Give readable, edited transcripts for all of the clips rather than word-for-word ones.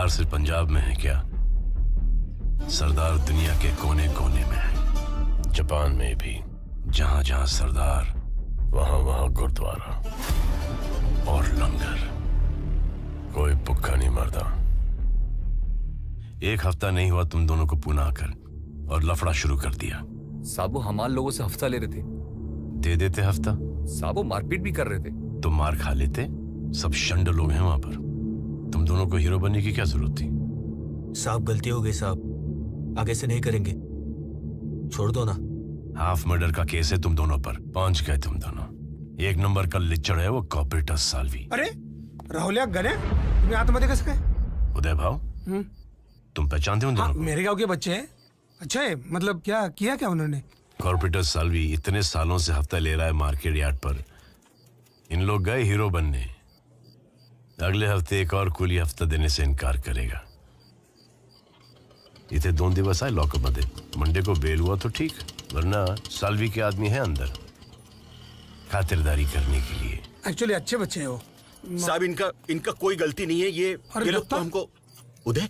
सरदार सिर्फ पंजाब में है क्या? सरदार दुनिया के कोने कोने में है। जापान में भी जहां जहां सरदार वहां वहां गुरुद्वारा और लंगर। कोई भूखा नहीं मरदा। एक हफ्ता नहीं हुआ तुम दोनों को पुणे आकर और लफड़ा शुरू कर दिया। साहब वो हमारे लोगों से हफ्ता ले रहे थे। दे देते हफ्ता। साहब वो मारपीट भी कर रहे थे। तो मार खा लेते। सब शंड लोग हैं वहां पर। तुम दोनों को हीरो बनने की क्या जरूरत थी? साहब गलती हो गई साहब, आगे से नहीं करेंगे, छोड़ दो ना। हाफ मर्डर का केस है तुम दोनों पर। पहुंच गए तुम दोनों। एक नंबर का लिच्चड़ है वो कॉपरेटर साल्वी। अरे राहुलिया गने तुम्हें आत्महत्या कैसे गए? उदय भाव तुम पहचानते हो उन दोनों को? मेरे गांव के बच्चे हैं। अच्छा है, मतलब क्या किया क्या उन्होंने? कॉर्पोरेटर साल्वी इतने सालों से हफ्ता ले रहा है मार्केट यार्ड पर। इन लोग गए हीरो बनने। अगले हफ्ते एक और कुली हफ्ता देने से इनकार करेगा। इतने 2 दिवस आए लॉकअप मध्ये। मंडे को बेल हुआ तो ठीक, वरना साल्वी के आदमी है अंदर खातिरदारी करने के लिए। एक्चुअली अच्छे बच्चे हैं वो। साहब इनका कोई गलती नहीं है। ये लोग तो हमको उदय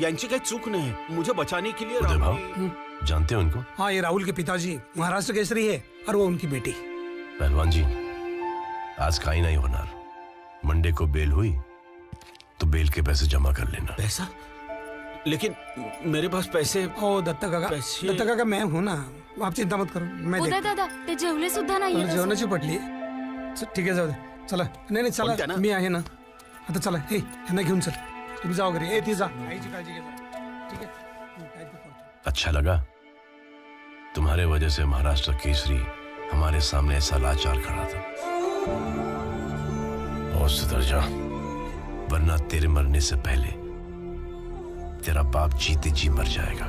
यांची काही चूक नाही, मुझे बचाने के लिए उदय भाव जानते हो उनको? हाँ, ये राहुल के पिताजी महाराष्ट्र केसरी है और वो उनकी बेटी। पहलवान जी आज का ही नहीं होना। मंडे को बेल हुई तो बेल के पैसे जमा कर लेना। पैसा? लेकिन मेरे पास पैसे। ओ दत्ता काका, दत्ता काका मैं हूँ ना, आप चिंता मत करो, मैं उदय दादा ते जेवले सुद्धा नाहीये. जेवणाची पटली. ठीक आहे, जाऊ दे, चला. नाही चला, मी आहे ना आता. चला, हे यांना घेऊन चल, तुम्ही जाओ घरी. ती जा, आईची काळजी घे. ठीक आहे. अच्छा लगा? तुम्हारे वजह से महाराष्ट्र केसरी हमारे सामने ऐसा लाचार खड़ा था। और सुधर जा, वरना तेरे मरने से पहले तेरा बाप जीते जी मर जाएगा।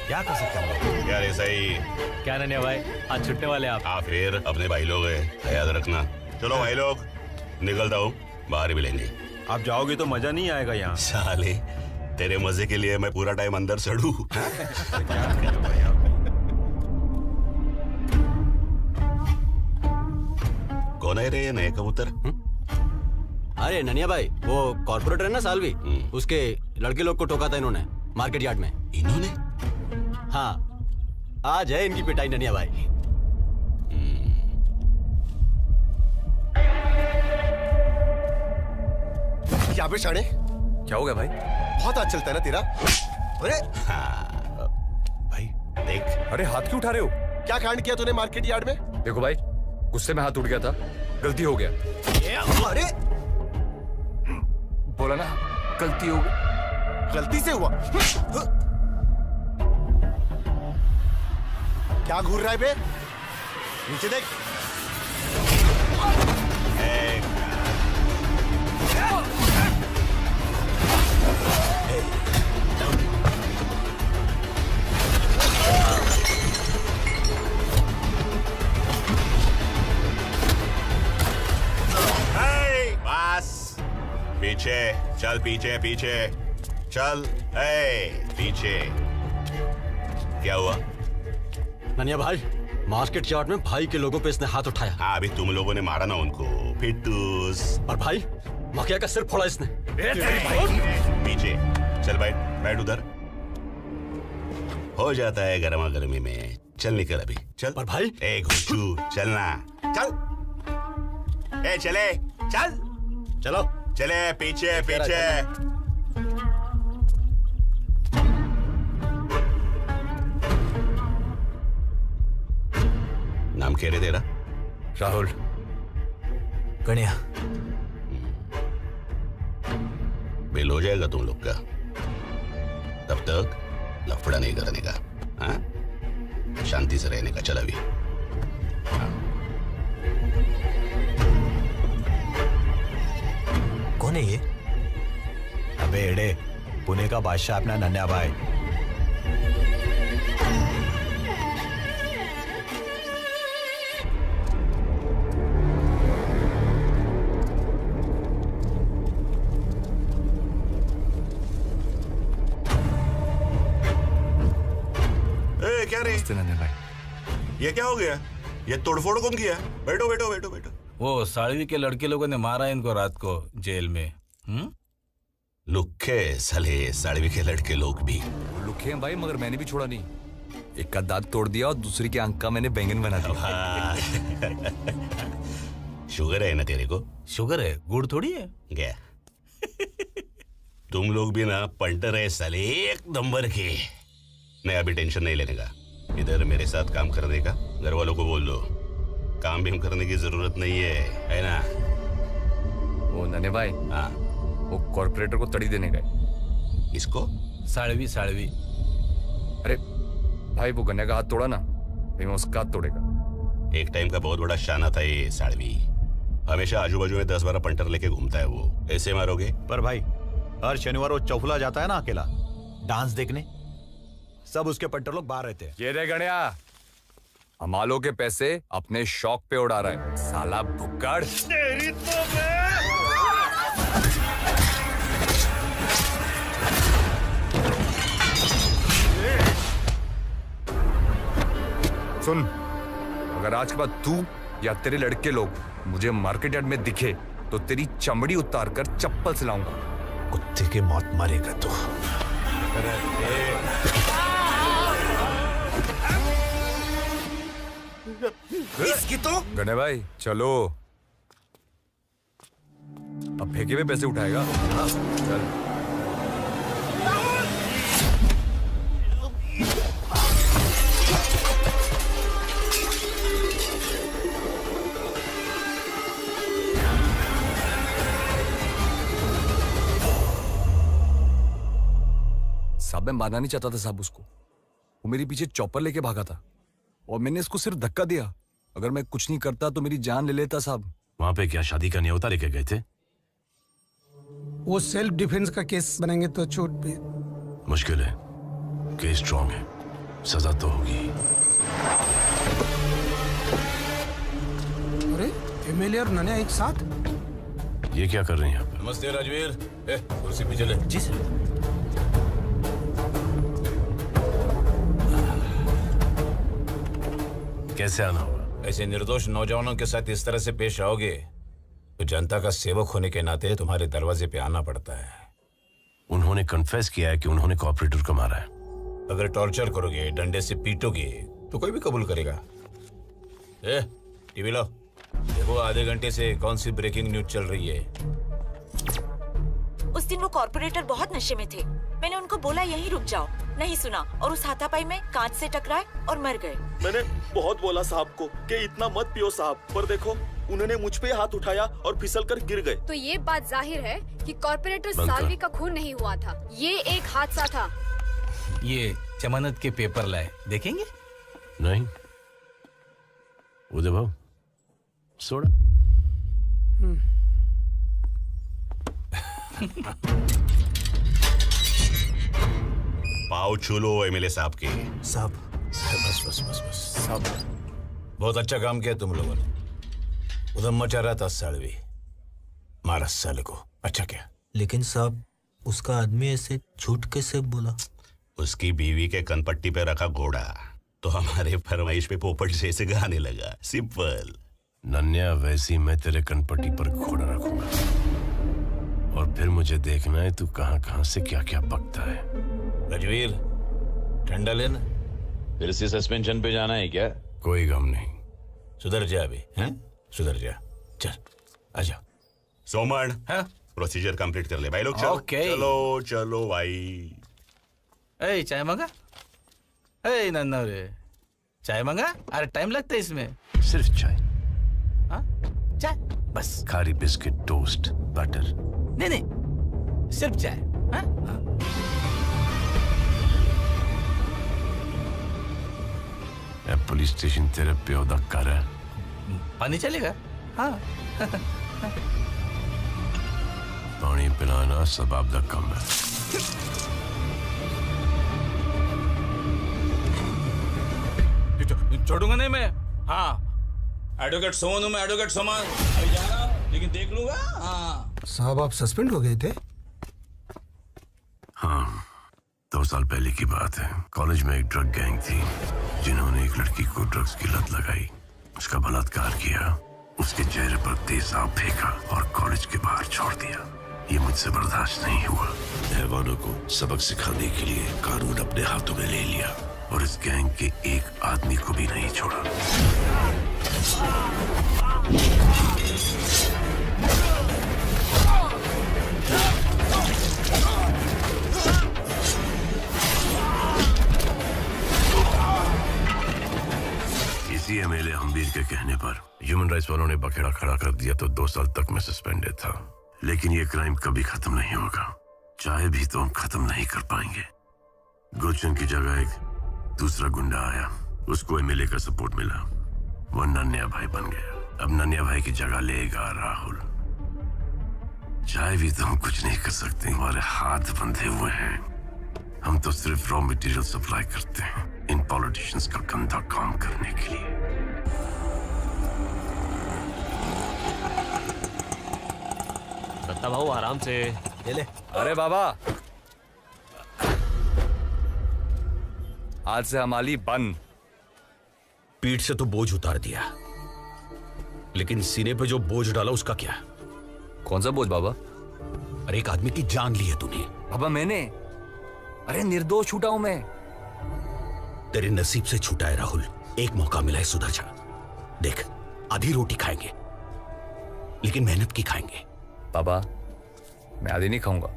क्या कर सकते हैं यार? ऐसा ही क्या नन्या भाई, आज छुट्टने वाले आप? हाँ, फिर अपने भाई लोग हैं, याद रखना। चलो भाई लोग, निकलता हूँ, बाहर ही मिलेंगे। आप जाओगे तो मजा नहीं आएगा यहाँ। साले, तेरे मजे के लिए मैं पूरा टाइम अंदर सड़ू। कौन है रे ये नए कबूतर? अरे ननिया भाई, वो कॉर्पोरेटर है ना साल्वी, उसके लड़के लोग को टोका था इन्होंने मार्केट यार्ड में। इन्होंने? हाँ, आज है इनकी पिटाई ननिया भाई। क्या बे शाणे? क्या हो गया भाई? बहुत हाथ चलता है ना तेरा। अरे हाँ, भाई देख। अरे हाथ क्यों उठा रहे हो? क्या कांड किया तूने मार्केट यार्ड में? देखो भाई, गुस्से में हाथ उठ गया था, गलती हो गया। अरे बोला ना, गलती हो गई। गलती से हुआ? क्या घूर रहा है बे? नीचे देख। बस पीछे चल, पीछे पीछे चल। पीछे। क्या हुआ? ननिया भाई, मार्केट यार्ड में भाई के लोगों पे इसने हाथ उठाया। हाँ, अभी तुम लोगों ने मारा ना उनको, फिटूस। और भाई मखिया का सिर फोड़ा इसने। पीछे चल, बैठ उधर। हो जाता है गर्मा गर्मी में। चल निकल अभी, चल। पर भाई, ए घुच्चू, चलना, चल। ए चले, चल। चलो चले, पीछे पीछे। नाम क्या रे तेरा? राहुल। गणिया। बेल हो जाएगा तुम लोग का। तब तक लफड़ा नहीं करने का, हाँ? शांति से रहने का। चल अभी। कौन है ये? अबे एड़े, पुणे का बादशाह अपना नन्या भाई। नमस्ते नन्हे भाई। ये क्या हो गया? ये तोड़फोड़ कौन किया? बैठो बैठो बैठो बैठो। वो साळवी के लड़के लोगों ने मारा इनको रात को जेल में। लुखे साले साड़वी के लड़के लोग भी। लुखे हैं भाई, मगर मैंने भी छोड़ा नहीं। एक का दांत तोड़ दिया और दूसरी की आंख का मैंने बैंगन बना दिया। शुगर है ना तेरे को? शुगर है, गुड़ थोड़ी है। क्या? तुम लोग भी ना पंटर है साले, एक नंबर के। मैं अभी टेंशन नहीं लेने का। इधर मेरे साथ काम करने का घर वालों को बोल दो। काम भी हम करने की जरूरत नहीं है ना? वो नन्हे भाई, हाँ। वो कॉर्पोरेटर को तड़ी देने गए। इसको? साळवी साळवी। अरे भाई, वो गन्ने का हाथ तोड़ा ना, भाई मैं उसका हाथ तोड़ेगा। एक टाइम का बहुत बड़ा शाना था ये साड़वी। हमेशा आजू बाजू में 10-12 पंटर लेके घूमता है वो। ऐसे मारोगे? पर भाई हर शनिवार वो चौफुला जाता है ना अकेला डांस देखने, सब उसके पंटर लोग बाहर रहते हैं। ये रे गणिया, हमालों के पैसे अपने शौक पे उड़ा रहा है साला भुक्कड़। तेरी तो सुन, अगर आज के बाद तू या तेरे लड़के लोग मुझे मार्केट यार्ड में दिखे तो तेरी चमड़ी उतार कर चप्पल से लाऊंगा। कुत्ते की मौत मारेगा तू। इसकी तो गणे भाई चलो, अब फेंके हुए पैसे उठाएगा। चल। साहब मैं मारना नहीं चाहता था साहब उसको। वो मेरे पीछे चॉपर लेके भागा था और मैंने इसको सिर्फ धक्का दिया। अगर मैं कुछ नहीं करता तो मेरी जान ले लेता साहब। वहां पे क्या शादी का न्योता लेके गए थे? वो सेल्फ डिफेंस का केस बनाएंगे तो छूट भी। मुश्किल है, केस स्ट्रॉन्ग है, सजा तो होगी। अरे एमएलए और नन्हे एक साथ? ये क्या कर रहे हैं यहाँ पे? नमस्ते राजवीर। कुर्सी पे चले। जी सर। कैसे आना होगा? ऐसे निर्दोष नौजवानों के साथ इस तरह से पेश आओगे तो जनता का सेवक होने के नाते तुम्हारे दरवाजे पे आना पड़ता है। उन्होंने कन्फेस किया है कि उन्होंने कॉर्पोरेटर को मारा है। अगर टॉर्चर करोगे, डंडे से पीटोगे तो कोई भी कबूल करेगा। टीवी लो, देखो आधे घंटे से कौन सी ब्रेकिंग न्यूज चल रही है। उस दिन वो कॉर्पोरेटर बहुत नशे में थे। मैंने उनको बोला यहीं रुक जाओ, नहीं सुना और उस हाथापाई में कांच से टकराए और मर गए। मैंने बहुत बोला साहब को कि इतना मत पियो साहब, पर देखो उन्होंने मुझ पे हाथ उठाया और फिसल कर गिर गए। तो ये बात जाहिर है कि कॉर्पोरेटर साल्वी का खून नहीं हुआ था, ये एक हादसा था। ये जमानत के पेपर लाए, देखेंगे? नहीं उदय भाऊ, सोडा। पाव छू लो एमएलए साहब के। साहब बस बस बस बस सब बहुत अच्छा काम किया तुम लोगों ने। उधम मचा रहा था सालवी, मारा साले को। अच्छा क्या? लेकिन साहब उसका आदमी ऐसे झूठ कैसे बोला? उसकी बीवी के कनपट्टी पे रखा घोड़ा तो हमारे फरमाइश पे पोपट जैसे गाने लगा। सिंपल। नन्या, वैसी मैं तेरे कनपट्टी पर घोड़ा रखूंगा और फिर मुझे देखना है तू कहां कहां से क्या क्या पकता है। राजवीर, ठंडा लेना। फिर से सस्पेंशन पे जाना है क्या? कोई गम नहीं। सुधर जा अभी, हैं? सुधर जा। चल आजा। सोमन, हाँ? प्रोसीजर कंप्लीट कर ले भाई लोग। चलो ओके। चलो चलो भाई। ए चाय मंगा? ए नन्ना रे, चाय मंगा? अरे टाइम लगता है इसमें। सिर्फ चाय? हाँ? चाय बस? खारी बिस्किट, टोस्ट, बटर? नहीं नहीं, सिर्फ चाय। हाँ? हाँ। पुलिस स्टेशन तेरे प्यो दा घर है। पानी चलेगा? हाँ। पानी पिलाना सबाब दा कम है। छोड़ूंगा नहीं मैं। हाँ, एडवोकेट सोमन हूं मैं, एडवोकेट सोमन। अभी जाना, लेकिन देख लूंगा। हाँ साहब आप सस्पेंड हो गए थे? हाँ, तो 9 साल पहले की बात है। कॉलेज में एक ड्रग गैंग थी जिन्होंने एक लड़की को ड्रग्स की लत लगाई, उसका बलात्कार किया, उसके चेहरे पर तेजाब फेंका और कॉलेज के बाहर छोड़ दिया। ये मुझसे बर्दाश्त नहीं हुआ। हैवानों को सबक सिखाने के लिए कानून अपने हाथों में ले लिया और इस गैंग के एक आदमी को भी नहीं छोड़ा। इसी एमएलए हम्बीर के कहने पर ह्यूमन राइट्स वालों ने बखेड़ा खड़ा कर दिया तो 2 साल तक मैं सस्पेंडेड था। लेकिन ये क्राइम कभी खत्म नहीं होगा, चाहे भी तो हम खत्म नहीं कर पाएंगे। गुलशन की जगह एक दूसरा गुंडा आया, उसको एमएलए का सपोर्ट मिला, वो नन्या भाई बन गया। अब नन्या भाई की जगह लेगा राहुल। चाहे भी तो हम कुछ नहीं कर सकते, हमारे हाथ बंधे हुए हैं। हम तो सिर्फ रॉ मटेरियल सप्लाई करते हैं इन पॉलिटिशियंस का गंदा काम करने के लिए। दत्ता भाऊ आराम से ये ले। अरे बाबा, आज से हमारी बंद। पीठ से तो बोझ उतार दिया, लेकिन सीने पे जो बोझ डाला उसका क्या? कौन सा बोझ बाबा? अरे एक आदमी की जान ली है तूने। बाबा मैंने, अरे निर्दोष छूटा हूं मैं। तेरे नसीब से छूटा है राहुल, एक मौका मिला है, सुधर जा। देख, आधी रोटी खाएंगे लेकिन मेहनत की खाएंगे। बाबा मैं आधी नहीं खाऊंगा,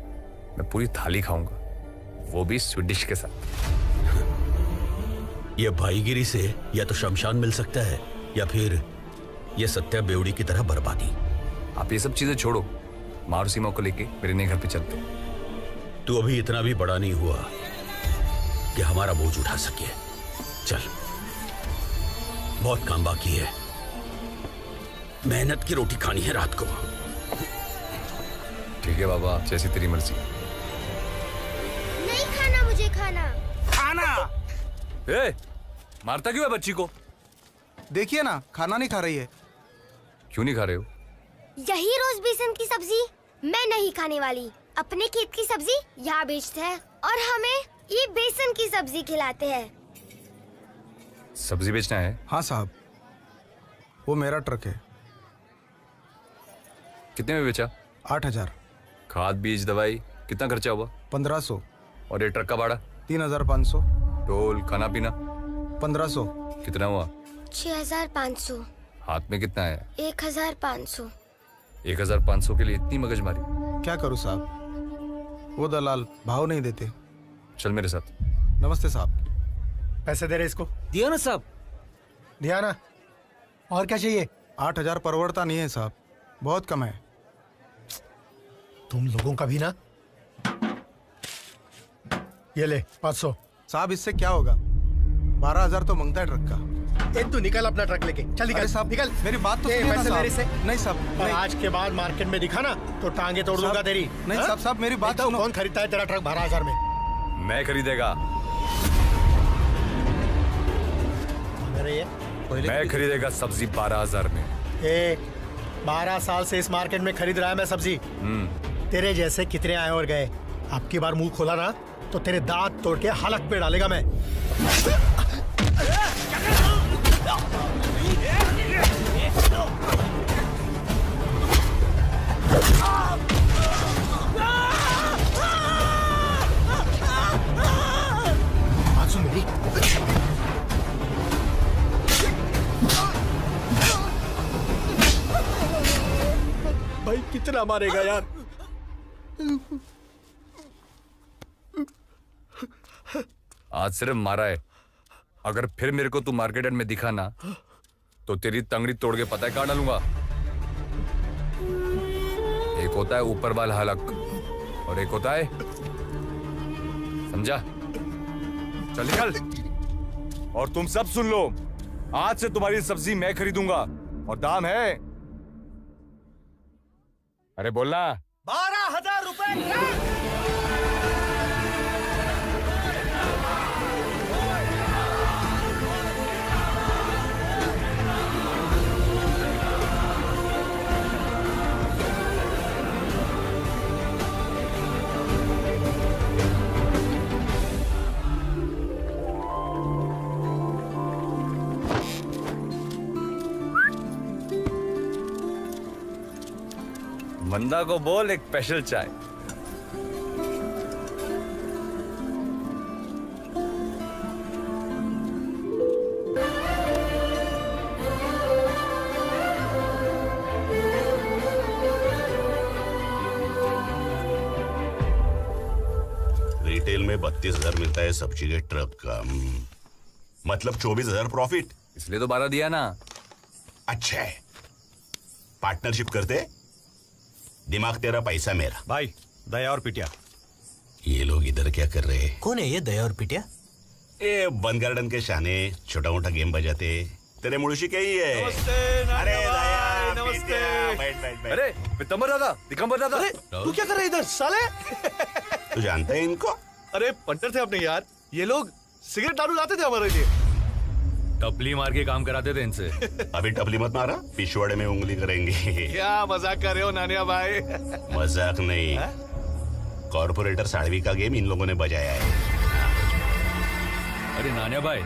मैं पूरी थाली खाऊंगा, वो भी स्वीट डिश के साथ। यह भाईगिरी से या तो शमशान मिल सकता है या फिर यह सत्या बेवड़ी की तरह बर्बादी। आप ये सब चीजें छोड़ो, मारू सीमा को लेके मेरे नए घर पे चलते। तू अभी इतना भी बड़ा नहीं हुआ कि हमारा बोझ उठा सके। चल, बहुत काम बाकी है, मेहनत की रोटी खानी है रात को। ठीक है बाबा, जैसी तेरी मर्जी। नहीं खाना मुझे, खाना खाना। ए, मारता क्यों है बच्ची को? देखिए ना, खाना नहीं खा रही है। क्यों नहीं खा रहे हो? यही रोज बेसन की सब्जी मैं नहीं खाने वाली। अपने खेत की सब्जी यहाँ बेचते हैं और हमें ये बेसन की सब्जी खिलाते हैं। सब्जी बेचना है? हाँ साहब, वो मेरा ट्रक है। कितने में बेचा? 8,000। खाद बीज दवाई कितना खर्चा हुआ? 1,500। और ये ट्रक का भाड़ा? 3,500। टोल खाना पीना? 1,500। कितना हुआ? 6,500। हाथ में कितना है? 1,500। 1,500 के लिए इतनी मगजमारी? क्या करूँ साहब, वो दलाल भाव नहीं देते। चल मेरे साथ। नमस्ते साहब। पैसे दे रहे इसको? दिया ना साहब। दिया ना, और क्या चाहिए? 8,000 परवड़ता नहीं है साहब, बहुत कम है। तुम लोगों का भी ना। ये ले 500। साहब इससे क्या होगा, 12,000 तो मांगता है ट्रक का। तू निकल अपना ट्रक लेके, चल निकल साहब, निकल। मेरी बात तो सुनिए ना पैसे साहब। मेरे से नहीं साहब, और आज के बाद मार्केट में दिखा ना तो टांगे तोड़ दूंगा तेरी। नहीं हाँ? साहब, मेरी बात सुनो। कौन खरीदता है तेरा ट्रक 12,000 में? मैं खरीदेगा। मैं खरीदेगा सब्जी 12,000 में। 12 साल से इस मार्केट में खरीद रहा है मैं सब्जी। तेरे जैसे कितने आए और गए। अब की बार मुंह खोला ना तो तेरे दांत तोड़ के हलक पे डालेगा मैं। बात सुन मेरी। भाई कितना मारेगा यार? आज सिर्फ मारा है, अगर फिर मेरे को तू मार्केट में दिखा ना तो तेरी तंगड़ी तोड़ के पता है कहाँ डालूंगा। एक होता है ऊपर वाला हलक और एक होता है, समझा? चल निकल। और तुम सब सुन लो, आज से तुम्हारी सब्जी मैं खरीदूंगा और दाम है, अरे बोलना, 12,000 रुपए। मंदा को बोल एक स्पेशल चाय। रिटेल में 32,000 मिलता है सब्जी के ट्रक का। मतलब 24,000 प्रॉफिट। इसलिए तो 12 दिया ना। अच्छा है, पार्टनरशिप करते, दिमाग तेरा पैसा मेरा। भाई दया और पिटिया। ये लोग इधर क्या कर रहे हैं? कौन है ये दया और पिटिया? ए बंद गार्डन के शाने छोटा मोटा गेम बजाते। तेरे मुड़शी क्या ही है? अरे दया, नमस्ते। पिटिया, बैठ बैठ बैठ। अरे पितंबर दादा, दिगंबर दादा। तू क्या कर रहा है इधर साले? तू जानता है इनको? अरे पंटर थे अपने यार, ये लोग सिगरेट दारू लाते थे हमारे लिए। टपली मार के काम कराते थे इनसे। अभी टपली मत मारा, पिछवाड़े में उंगली करेंगे। क्या मजाक कर रहे हो नानिया भाई? मजाक नहीं, कॉर्पोरेटर साढ़वी का गेम इन लोगों ने बजाया है। अरे नानिया भाई,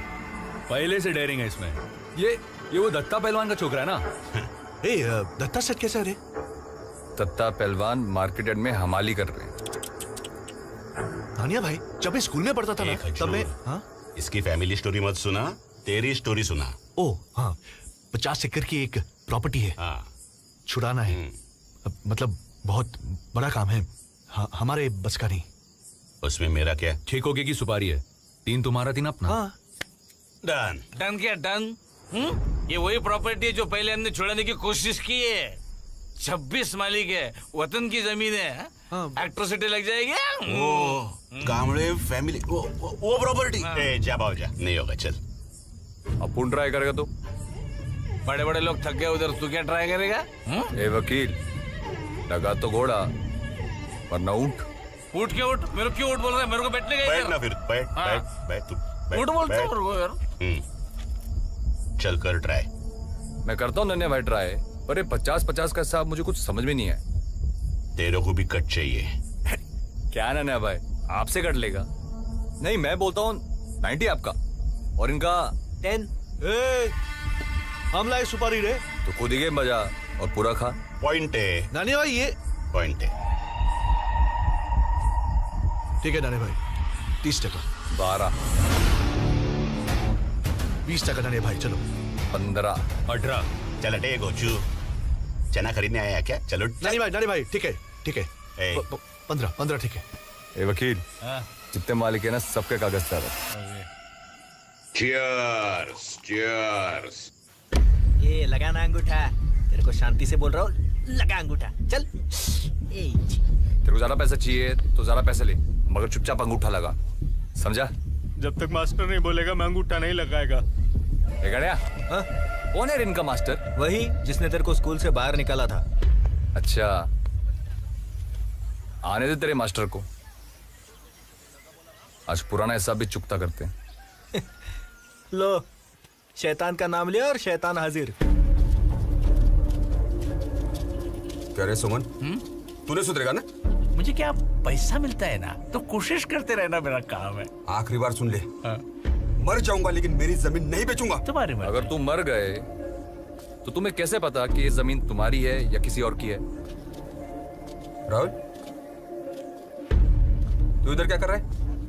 पहले से डेयरिंग है इसमें। ये वो दत्ता पहलवान का छोकरा है ना? ए दत्ता सेठ कैसे? अरे दत्ता पहलवान मार्केट यार्ड में हमाली कर रहे हैं। नानिया भाई, जब मैं स्कूल में पढ़ता था ना, तब मैं इसकी फैमिली स्टोरी मत सुना, तेरी स्टोरी सुना। ओ हाँ, 50 एकड़ की एक प्रॉपर्टी है। हाँ, छुड़ाना है। मतलब बहुत बड़ा काम है, हमारे बस का नहीं। उसमें मेरा क्या? ठेकों की सुपारी है, 3 तुम्हारा 3 अपना। हाँ। डन। डन क्या डन? ये वही प्रॉपर्टी है जो पहले हमने छुड़ाने की कोशिश की है। 26 मालिक है, वतन की जमीन है। एट्रोसिटी लग जाएगी। वो कामड़े फैमिली, वो प्रॉपर्टी। जा बाबू जा, नहीं होगा, चल। अपुन ट्राई करेगा तो? बड़े बड़े लोग थक गए उधर, तू क्या ट्राई करेगा? ए वकील, लगा तो घोड़ा वरना ऊंट। उठ के उठ, मेरे को क्यों उठ बोल रहा है? मेरे को बैठने का बैठ ना फिर, बैठ बैठ बैठ तू। उठ बोलते हो मेरे को यार। चल कर ट्राई। मैं करता हूँ नन्हे भाई ट्राई, पर ये 50-50 का हिसाब मुझे कुछ समझ में नहीं है। तेरे को भी कट चाहिए? क्या नन्हे भाई, आपसे कट लेगा? नहीं, मैं बोलता हूँ 90 आपका और इनका 10। हम लाए सुपारी रे। तो खुद ही गेम बजा और पूरा खा। पॉइंट है नानी भाई, ये पॉइंट है। ठीक है नानी भाई, 30 टका। 12, 20 टका नानी भाई, चलो। 15, 18। चल हटे गोचू, चना खरीदने आया है क्या? चलो नानी भाई ठीक है ठीक है। 15 ठीक है। ए वकील, जितने मालिक है ना सबके कागज तैयार है। Cheers, cheers। ये लगा ना अंगूठा, तेरे को शांति से बोल रहा हूँ, लगा अंगूठा, चल। तेरे को ज्यादा पैसा चाहिए तो ज्यादा पैसे ले, मगर चुपचाप अंगूठा लगा, समझा? जब तक मास्टर नहीं बोलेगा मैं अंगूठा नहीं लगाएगा। कौन है इनका मास्टर? वही जिसने तेरे को स्कूल से बाहर निकाला था। अच्छा, आने दे तेरे मास्टर को, आज पुराना हिसाब भी चुकता करते हैं। लो, शैतान का नाम लिया और शैतान हाजिर। क्या रे सुमन, तूने सुधरेगा ना? मुझे क्या पैसा मिलता है ना, तो कोशिश करते रहना मेरा काम है। आखिरी बार सुन ले, मर जाऊंगा लेकिन मेरी जमीन नहीं बेचूंगा। तुम्हारी मर्जी। अगर तुम मर गए तो तुम्हें कैसे पता कि ये जमीन तुम्हारी है या किसी और की है? राहुल, तू इधर क्या कर रहा है?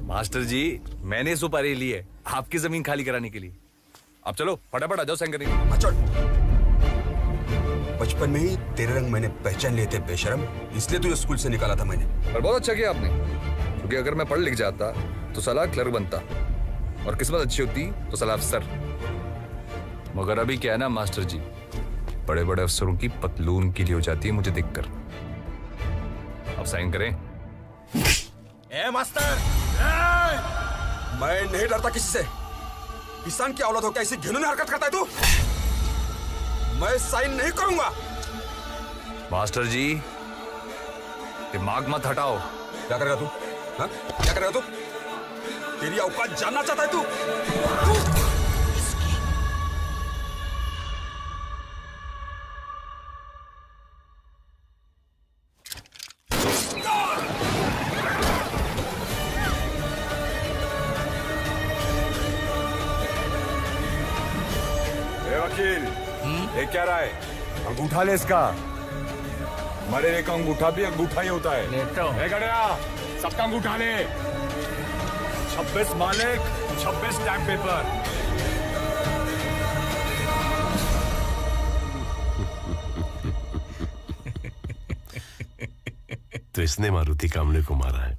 मास्टर जी, मैंने सुपारी ली है आपकी जमीन खाली कराने के लिए। अब चलो फटाफट आ जाओ, साइन करेंगे। चल, बचपन में ही तेरे रंग मैंने पहचान लिए थे बेशरम, इसलिए तुझे स्कूल से निकाला था मैंने। पर बहुत अच्छा किया आपने, क्योंकि अगर मैं पढ़ लिख जाता तो साला क्लर्क बनता, और किस्मत अच्छी होती तो साला अफसर। मगर अभी क्या है ना मास्टर जी, बड़े बड़े अफसरों की पतलून की हो जाती है मुझे देखकर। अब साइन करें। ए मास्टर, मैं नहीं डरता किसी से। किसान की औलाद हो क्या ऐसी घिनौनी हरकत करता है तू? मैं साइन नहीं करूंगा। मास्टर जी, दिमाग मत हटाओ। क्या करेगा तू? हाँ? क्या करेगा तू? तेरी औकात जानना चाहता है तू? वकील, ये क्या रहा है? अंगूठा ले इसका। हमारे एक अंगूठा भी अंगूठा ही होता है। लेटो। ए गड़िया, सबका अंगूठा ले। 26 मालिक, 26 स्टैम्प पेपर। तो इसने मारुति कामले को मारा है?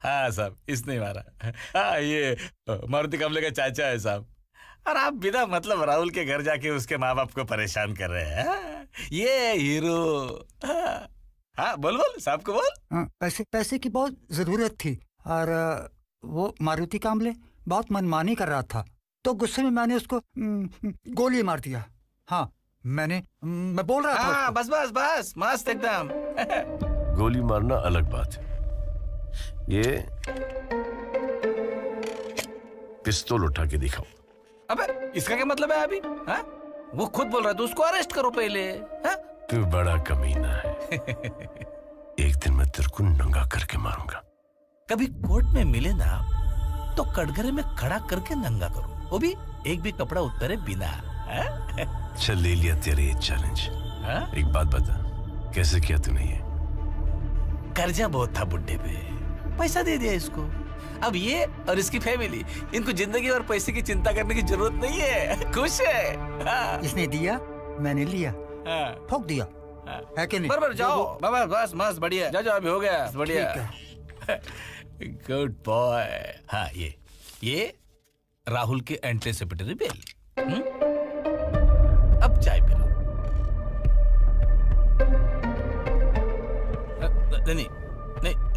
हाँ साहब, इसने मारा। हाँ, ये मारुति कामले का चाचा है साहब। और आप बिना मतलब राहुल के घर जाके उसके माँ बाप को परेशान कर रहे हैं। हाँ, ये हीरो। हाँ बोल बोल, साहब को बोल। पैसे की बहुत जरूरत थी और वो मारुति कामले बहुत मनमानी कर रहा था, तो गुस्से में मैंने उसको गोली मार दिया। हाँ, मैं बोल रहा था। बस बस बस, मस्त एकदम। गोली मारना अलग बात है, ये पिस्तौल उठा के दिखाओ। अबे इसका क्या मतलब है अभी? हाँ? वो खुद बोल रहा है तो उसको अरेस्ट करो पहले। हाँ? तू बड़ा कमीना है। एक दिन मैं तेरे को नंगा करके मारूंगा। कभी कोर्ट में मिले ना तो कटघरे में खड़ा करके नंगा करो, वो भी एक भी कपड़ा उतारे बिना। हाँ? चल ले लिया तेरे ये चैलेंज। हाँ? एक बात बता, कैसे किया तूने ये? कर्जा बहुत था बुड्ढे पे, पैसा दे दिया इसको। अब ये और इसकी फैमिली, इनको जिंदगी और पैसे की चिंता करने की जरूरत नहीं है, खुश है। हाँ। इसने दिया, मैंने लिया, ठोक दिया, है कि नहीं? बराबर, जाओ बाबा, बस मस्त, बढ़िया, जाओ अभी हो गया, बढ़िया। Good boy. हाँ, ये राहुल के एंटीसिपेटरी बेल। अब चाय पी लो। नहीं,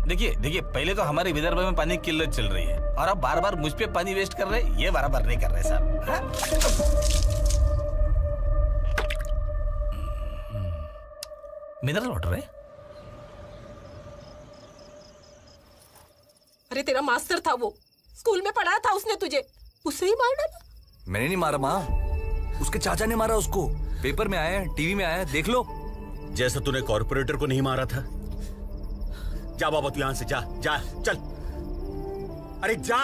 देखिए, पहले तो हमारे विदर्भ में पानी की किल्लत चल रही है और अब बार बार मुझ पे पानी वेस्ट कर रहे हैं, ये बराबर नहीं कर रहे साहब। हाँ? मिनरल वाटर है। अरे तेरा मास्टर था वो, स्कूल में पढ़ाया था उसने तुझे, उसने ही मार डाला। मैंने नहीं मारा माँ, उसके चाचा ने मारा उसको। पेपर में आया है, टीवी में आया है, देख लो। जैसा तूने कॉर्पोरेटर को नहीं मारा था। जा बाबा, तू यहां से जा चल। अरे जा।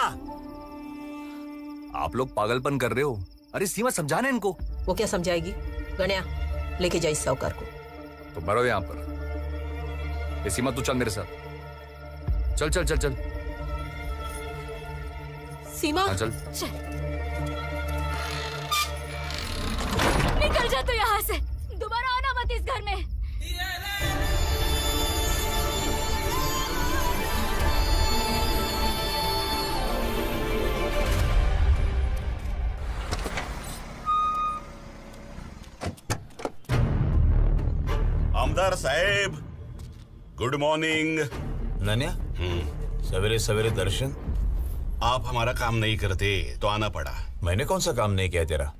आप लोग पागलपन कर रहे हो। अरे सीमा, समझाना इनको। वो क्या समझाएगी? गणिया, लेके जा इस साहूकार को। तो भरो यहाँ पर। ये सीमा, तू चल मेरे साथ। चल चल चल चल। सीमा, हाँ, चल। निकल जा तू यहाँ से, दोबारा आना मत इस घर में। आमदार साहेब, गुड मॉर्निंग। नन्या, सवेरे सवेरे दर्शन। आप हमारा काम नहीं करते तो आना पड़ा। मैंने कौन सा काम नहीं किया तेरा?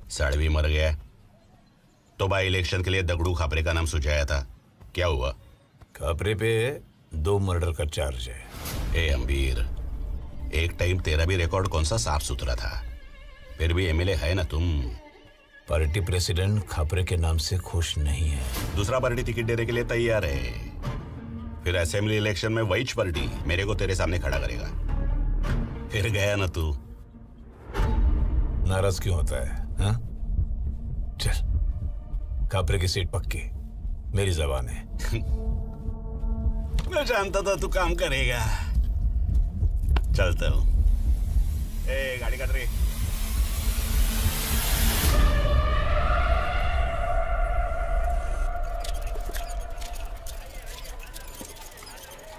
साड़वी मर गया तो बाई इलेक्शन के लिए दगड़ू खापरे का नाम सुझाया था, क्या हुआ? खापरे पे 2 मर्डर का चार्ज है। ए अम्बीर, एक टाइम तेरा भी रिकॉर्ड कौन सा साफ सुथरा था, फिर भी एमएलए है ना तुम। पार्टी प्रेसिडेंट खापरे के नाम से खुश नहीं है। दूसरा पार्टी टिकट देने के लिए तैयार है, फिर असेंबली इलेक्शन में वही पार्टी मेरे को तेरे सामने खड़ा करेगा। फिर गया ना तू। नाराज क्यों होता है? हाँ? चल, खापरे की सीट पक्की, मेरी जबान है। मैं जानता था तू काम करेगा। चलता हूं। ए, गाड़ी काट रही।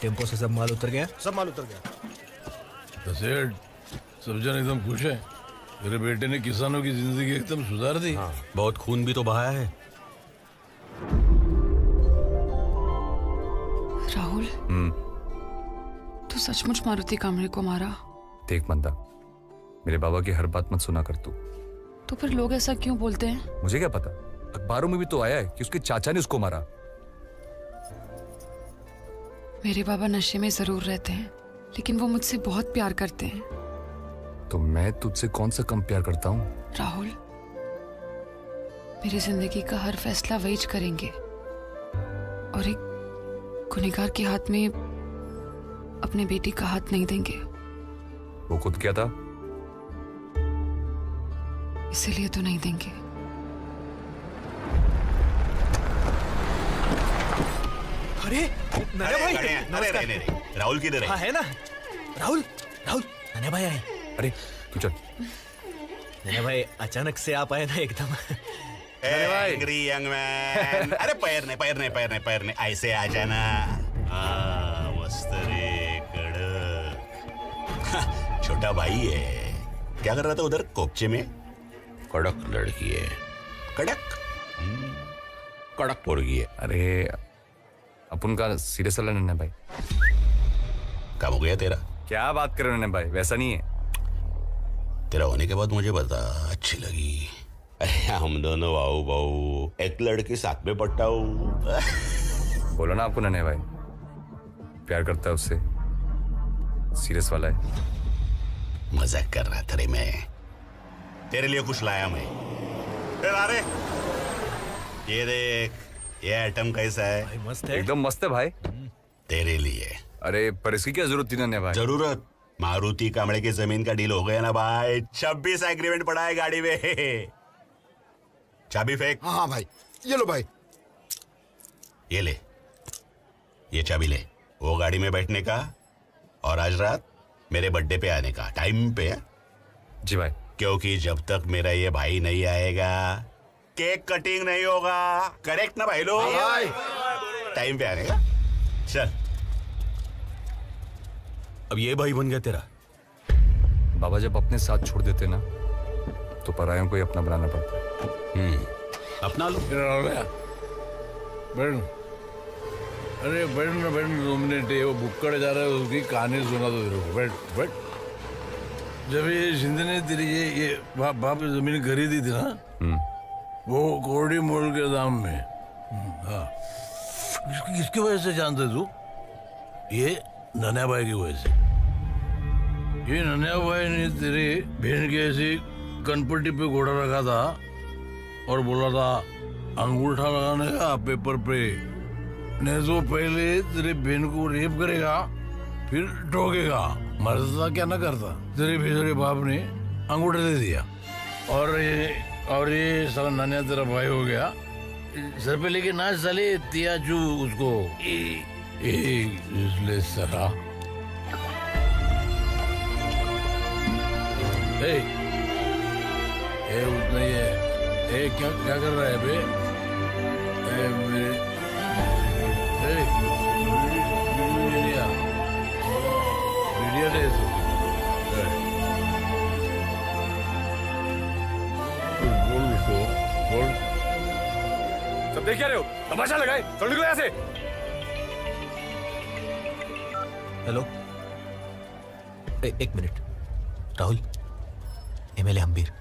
टेम्पो से सब माल उतर गया? सब माल उतर गया। सेठ, सब जन एकदम खुश है। मेरे बेटे ने किसानों की जिंदगी एकदम सुधार दी। हाँ, बहुत खून भी तो बहाया है। राहुल, तू सचमुच मारुति कामरे को मारा? देख मंदा, मेरे बाबा की हर बात मत सुना कर तू। तो फिर लोग ऐसा क्यों बोलते हैं? मुझे क्या पता, अखबारों में भी तो आया है कि उसके चाचा ने उसको मारा। मेरे बाबा नशे में जरूर रहते हैं, लेकिन वो मुझसे बहुत प्यार करते हैं। तो मैं तुझसे कौन सा कम प्यार करता हूँ? राहुल, मेरी जिंदगी का हर फैसला वही करेंगे और एक गुनहगार के हाथ में अपने बेटी का हाथ नहीं देंगे। वो खुद क्या था? इसीलिए तो नहीं देंगे। अरे नन्या भाई अरे नमस्कार। रहने दे। राहुल किधर है? हाँ है ना राहुल राहुल नन्या भाई आए। अरे तू चल। नन्या भाई अचानक से आप आए ना एकदम। Angry young man. अरे पैर ने ऐसे आ जाना। मस्त रे कड़क। छोटा भाई है। क्या कर रहा था उधर कोपचे में? कड़क लड़की है, कड़क मुर्गी है। अरे अपन का सीरियस वाला नन्हे भाई। कब हो गया तेरा? क्या बात कर रहे हो नन्हे भाई, वैसा नहीं है। तेरा होने के बाद मुझे बता, अच्छी लगी। अरे हम दोनों वाऊ बाऊ एक लड़के साथ में पट्टा हूँ। बोलो ना आपको नन्हे भाई, प्यार करता है उससे, सीरियस वाला है। मजाक कर रहा था रे मैं। तेरे लिए कुछ लाया मैं। अरे ये देख, ये आइटम कैसा है? भाई मस्त है। एकदम मस्त है भाई। तेरे लिए। अरे पर इसकी क्या जरूरत थी नन्हे भाई? जरूरत? मारुति कामड़े की जमीन का डील हो गया ना भाई। 26 एग्रीमेंट पड़ा है गाड़ी में। चाबी फेंक। हाँ भाई, ये लो भाई। ये ले, ये चाबी ले। वो गाड़ी में बैठने का और आज रात मेरे बर्थडे पे आने का, टाइम पे है। जी भाई। क्योंकि जब तक मेरा ये भाई नहीं आएगा केक कटिंग नहीं होगा। करेक्ट ना भाई लोग? टाइम पे आने का। चल। अब ये भाई बन गया तेरा? बाबा जब अपने साथ छोड़ देते ना तो परायों को ही अपना बनाना पड़ता है। अपना लो। बैठ। अरे बैठ ना 2 मिनट। वो बुक्कड़ जा रहा है, उसकी कहानी सुना दो तेरे को। बैठ। जब ये शिंदे ने तेरी ये बाप जमीन खरीदी थी ना, वो कोड़ी मोल के दाम में। हाँ, किसकी वजह से जानते तू? ये नन्या भाई की वजह से। ये नन्या भाई ने तेरी बहन की ऐसी कनपट्टी पे घोड़ा रखा था और बोला था अंगूठा लगाने का पेपर पे, नहीं तो पहले तेरे बहन को रेप करेगा फिर ठोकेगा। मरता क्या ना करता। तेरे बेचारे बाप ने अंगूठा दे दिया और ये साला नन्या तेरा भाई हो गया। सर पे लेके नाच साले तियाचू उसको। इसलिए सरा उतना ही है। क्या कर रहा है बे? बोल। सब देख क्या रहे हो? तमाशा लगाए, चल निकलो यहाँ से। हेलो, एक मिनट। राहुल, एमएलए हम्बीर।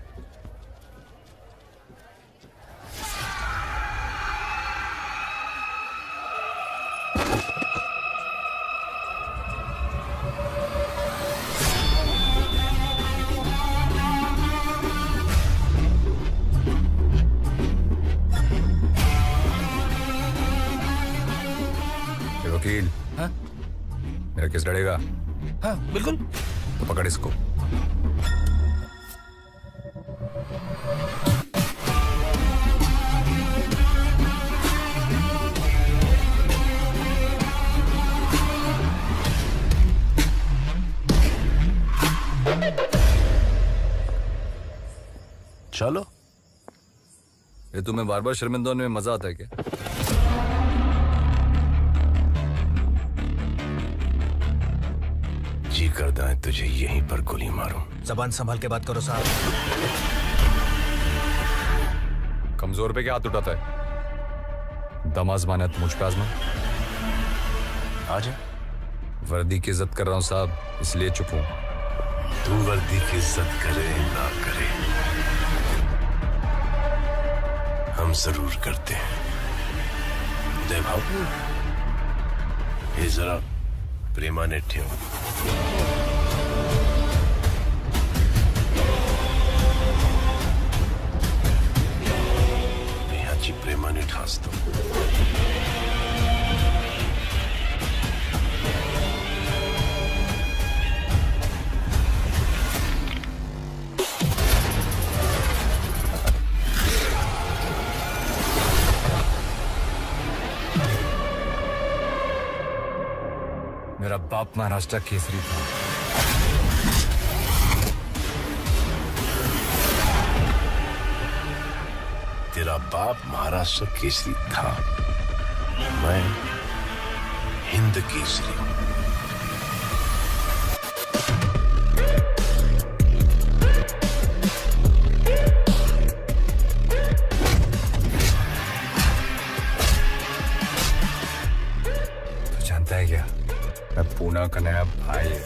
वकील। हाँ? मेरा केस लड़ेगा? हाँ बिल्कुल। तो पकड़ इसको। चलो। ये तुम्हें बार बार शर्मिंदा होने में मजा आता है क्या? जी करता है तुझे यहीं पर गोली मारूं। जबान संभाल के बात करो साहब। कमजोर पे क्या हाथ उठाता है? दम आजमाना है तो मुझ पे आजमा। आजा। वर्दी की इज्जत कर रहा हूं साहब, इसलिए चुप हूं। तू वर्दी की इज्जत करे ना करे, हम जरूर करते हैं। उदय बाबू, ये जरा प्रेमाने ठेव। ह्याची प्रेमाने ठासतो। मेरा बाप महाराष्ट्र केसरी था। तेरा बाप महाराष्ट्र केसरी था, मैं हिंद केसरी। तू जानता है क्या, मैं पूना का नया भाई है।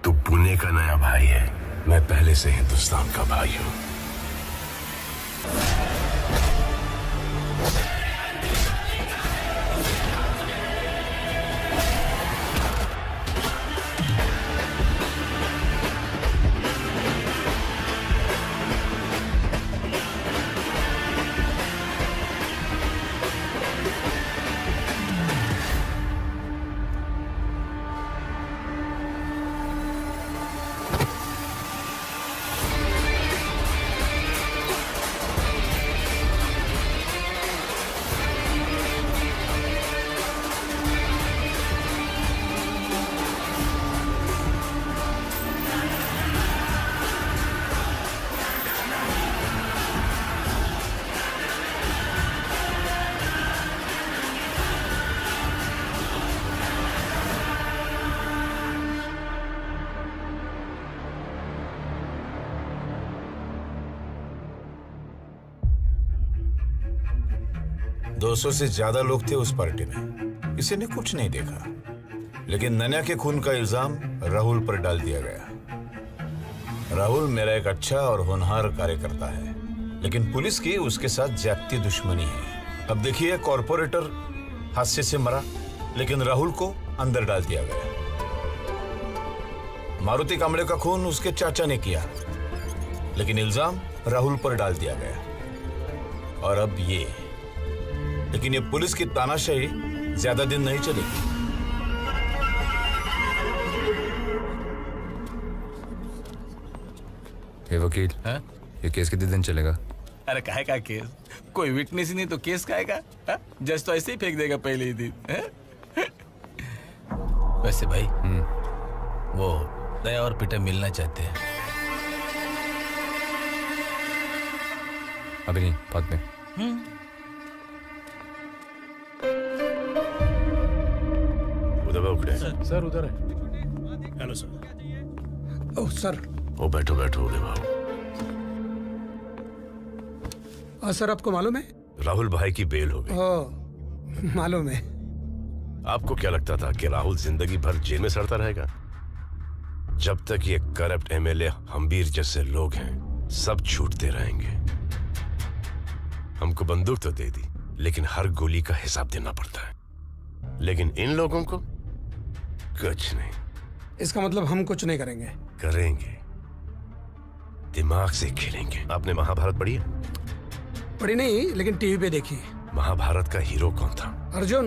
तू पुणे का नया भाई है, मैं पहले से हिंदुस्तान का भाई हूं। दो से ज्यादा लोग थे उस पार्टी में, किसी ने कुछ नहीं देखा, लेकिन नन्या के खून का इल्जाम राहुल पर डाल दिया गया। राहुल मेरा एक अच्छा और होनहार कार्यकर्ता है, लेकिन पुलिस की उसके साथ ज्यादती दुश्मनी है। अब देखिए, कॉर्पोरेटर हादसे से मरा, लेकिन राहुल को अंदर डाल दिया गया। मारुति कांबळे का खून उसके चाचा ने किया, लेकिन इल्जाम राहुल पर डाल दिया गया। और अब ये, लेकिन ये पुलिस की तानाशाही ज्यादा दिन नहीं चलेगी। ये वकील, ये केस कितने दिन चलेगा? अरे काहे का केस? कोई विटनेस ही नहीं तो केस काहे का? जज तो ऐसे ही फेंक देगा पहले ही दिन। वैसे भाई, वो दया और पीटर मिलना चाहते हैं। अभी नहीं, बाद में। सर उधर है। Hello sir. Oh sir. ओ बैठो बैठो उदय बाबू। सर आपको मालूम है, राहुल भाई की बेल हो गई। ओह मालूम है। आपको क्या लगता था कि राहुल जिंदगी भर जेल में सड़ता रहेगा? जब तक ये करप्ट एमएलए हम्बीर जैसे लोग हैं, सब छूटते रहेंगे। हमको बंदूक तो दे दी, लेकिन हर गोली का हिसाब देना पड़ता है। लेकिन इन लोगों को कुछ नहीं। इसका मतलब हम कुछ नहीं करेंगे? करेंगे, दिमाग से खेलेंगे। आपने महाभारत पढ़ी है? पढ़ी नहीं, लेकिन टीवी पे देखी। महाभारत का हीरो कौन था? अर्जुन।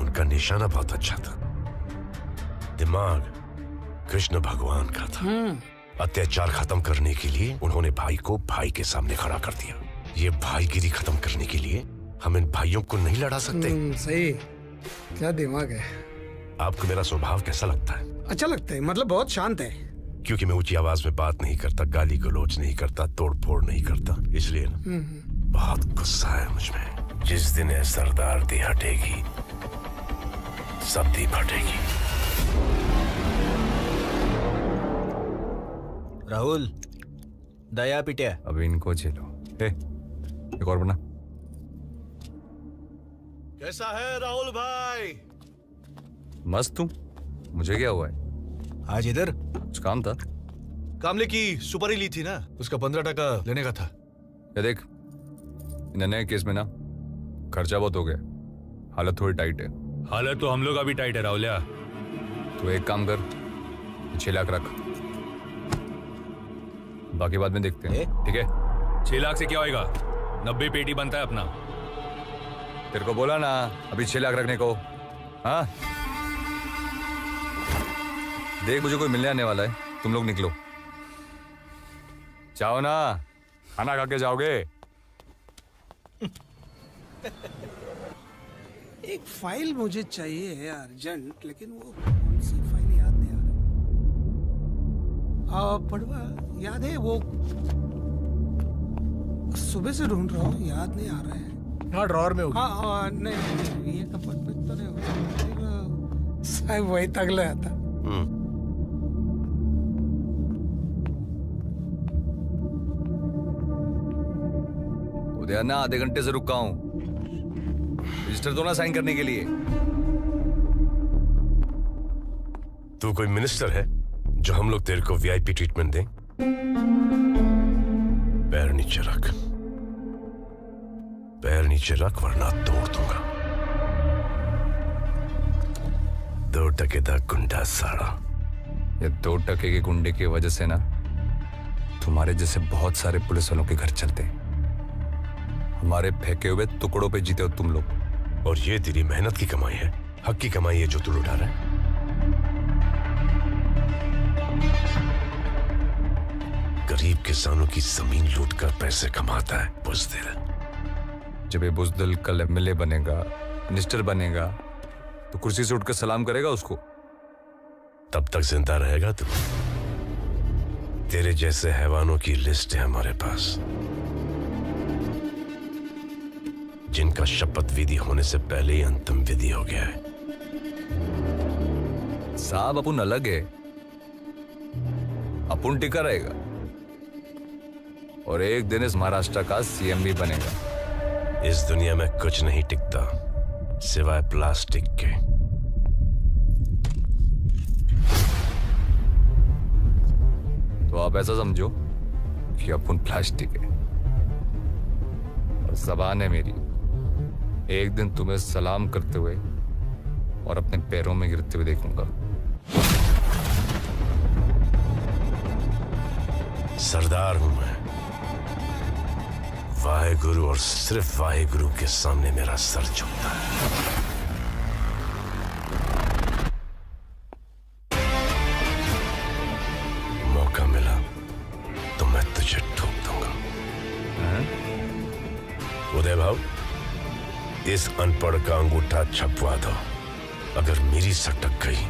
उनका निशाना बहुत अच्छा था। दिमाग कृष्ण भगवान का था। अत्याचार खत्म करने के लिए उन्होंने भाई को भाई के सामने खड़ा कर दिया। ये भाईगिरी खत्म करने के लिए हम इन भाइयों को नहीं लड़ा सकते। सही, क्या दिमाग है। आपको मेरा स्वभाव कैसा लगता है? अच्छा लगता है, मतलब बहुत शांत है। क्योंकि मैं ऊंची आवाज में बात नहीं करता, गाली गलौज नहीं करता, तोड़ फोड़ नहीं करता, इसलिए ना बहुत गुस्सा है मुझमें। जिस दिन ये सरदार दी हटेगी, सब दी फटेगी। राहुल, दया पिटिया। अभी इनको झेलो। एक और बना। कैसा है राहुल भाई? मस्त हूँ। मुझे क्या हुआ है? आज इधर कुछ काम था। कामले की सुपारी ली थी ना, उसका 15% लेने का था। ये देख, नए केस में ना खर्चा बहुत हो गया, हालत थोड़ी टाइट है। हालत तो हम लोग अभी टाइट है राहुलिया। तो एक काम कर, 6 लाख रख, बाकी बाद में देखते हैं, ठीक है? 6 लाख से क्या होएगा? 90 पेटी बनता है अपना। तेरे को बोला ना अभी 6 लाख रखने को। हाँ देख मुझे कोई मिलने आने वाला है, तुम लोग निकलो। जाओ ना, खाना खा के जाओगे। एक फाइल मुझे चाहिए है अर्जेंट, लेकिन वो कौन सी फाइल याद नहीं आ रहा। पढ़वा याद है वो, सुबह से ढूंढ रहा हूँ, याद नहीं आ रहा है। हाँ ड्रॉअर में होगी। हाँ नहीं, ये कपट में तो नहीं होगा साहब, वही तगला आता। उदय ना आधे घंटे से रुका हूं, रजिस्टर तो ना साइन करने के लिए। तू कोई मिनिस्टर है जो हम लोग तेरे को वीआईपी ट्रीटमेंट दें? पैर नीचे रख, पैर नीचे रख वरना तोड़ दूंगा। 2 टके का गुंडा साड़ा। ये 2 टके के गुंडे की वजह से ना तुम्हारे जैसे बहुत सारे पुलिस वालों के घर चलते हैं। हमारे फेंके हुए टुकड़ों पे जीते हो तुम लोग। और ये तेरी मेहनत की कमाई है, हक की कमाई है जो तू लुटा रहा है। गरीब किसानों की जमीन लूटकर पैसे कमाता है बुज़दिल। जब ये बुज़दिल कल एमएलए बनेगा, मिनिस्टर बनेगा, तो कुर्सी से उठकर सलाम करेगा उसको? तब तक जिंदा रहेगा तू। तेरे जैसे हैवानों की लिस्ट है हमारे पास, जिनका शपथ विधि होने से पहले ही अंतिम विधि हो गया है। साहब अपन अलग है, अपन टिका रहेगा और एक दिन इस महाराष्ट्र का सीएम भी बनेगा। इस दुनिया में कुछ नहीं टिकता सिवाय प्लास्टिक के। तो आप ऐसा समझो कि अपन प्लास्टिक है और ज़बान है मेरी। एक दिन तुम्हें सलाम करते हुए और अपने पैरों में गिरते हुए देखूंगा। सरदार हूं मैं, वाहेगुरु और सिर्फ वाहेगुरु के सामने मेरा सर झुकता है। मौका मिला तो मैं तुझे ठोक दूंगा। उदय भाव, इस अनपढ़ का अंगूठा छपवा दो। अगर मेरी सटक गई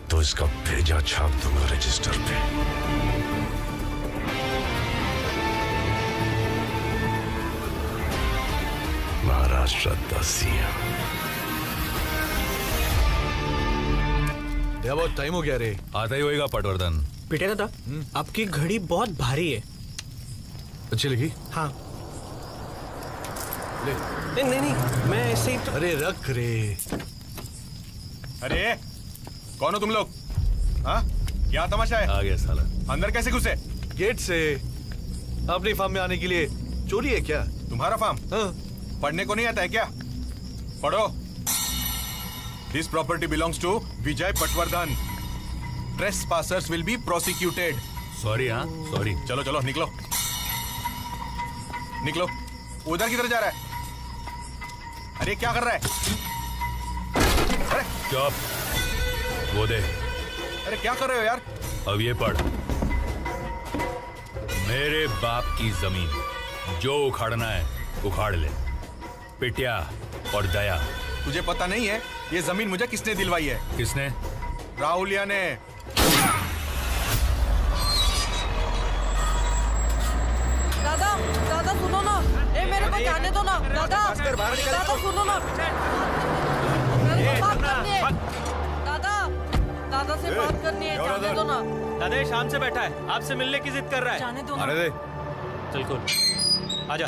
तो इसका भेजा छाप दूंगा रजिस्टर पे। महाराष्ट्र दसिया। बहुत टाइम हो गया रे। आता ही होएगा पटवर्धन। बेटे दादा, आपकी घड़ी बहुत भारी है। अच्छी लगी? हाँ। नहीं, मैं ऐसे ही तो... अरे रख रे। अरे कौन हो तुम लोग? हाँ, क्या तमाशा है? आ गया साला। अंदर कैसे घुसे? गेट से। अपनी फार्म में आने के लिए चोरी है क्या? तुम्हारा फार्म? हाँ। पढ़ने को नहीं आता है क्या? पढ़ो। This property belongs to Vijay Patwardhan. Trespassers will be prosecuted. Sorry. हाँ सॉरी। चलो चलो निकलो निकलो। उधर किधर जा रहा है? अरे क्या कर रहा है? अरे चुप। वो दे। अरे क्या कर रहे हो यार? अब ये पढ़। मेरे बाप की जमीन जो उखाड़ना है उखाड़ ले। पिटिया और दया। तुझे पता नहीं है ये जमीन मुझे किसने दिलवाई है? किसने? राहुलिया ने। दादा, दादा सुनो ना। ए मेरे को जाने दो ना। दादा, दादा सुनो ना। मेरे को बात करनी है। दादा, दादा से बात करनी है, जाने दो ना। दादा ये शाम से बैठा है, आपसे मिलने की जिद कर रहा है। जाने दो ना। आने दे। चल खोल। आजा।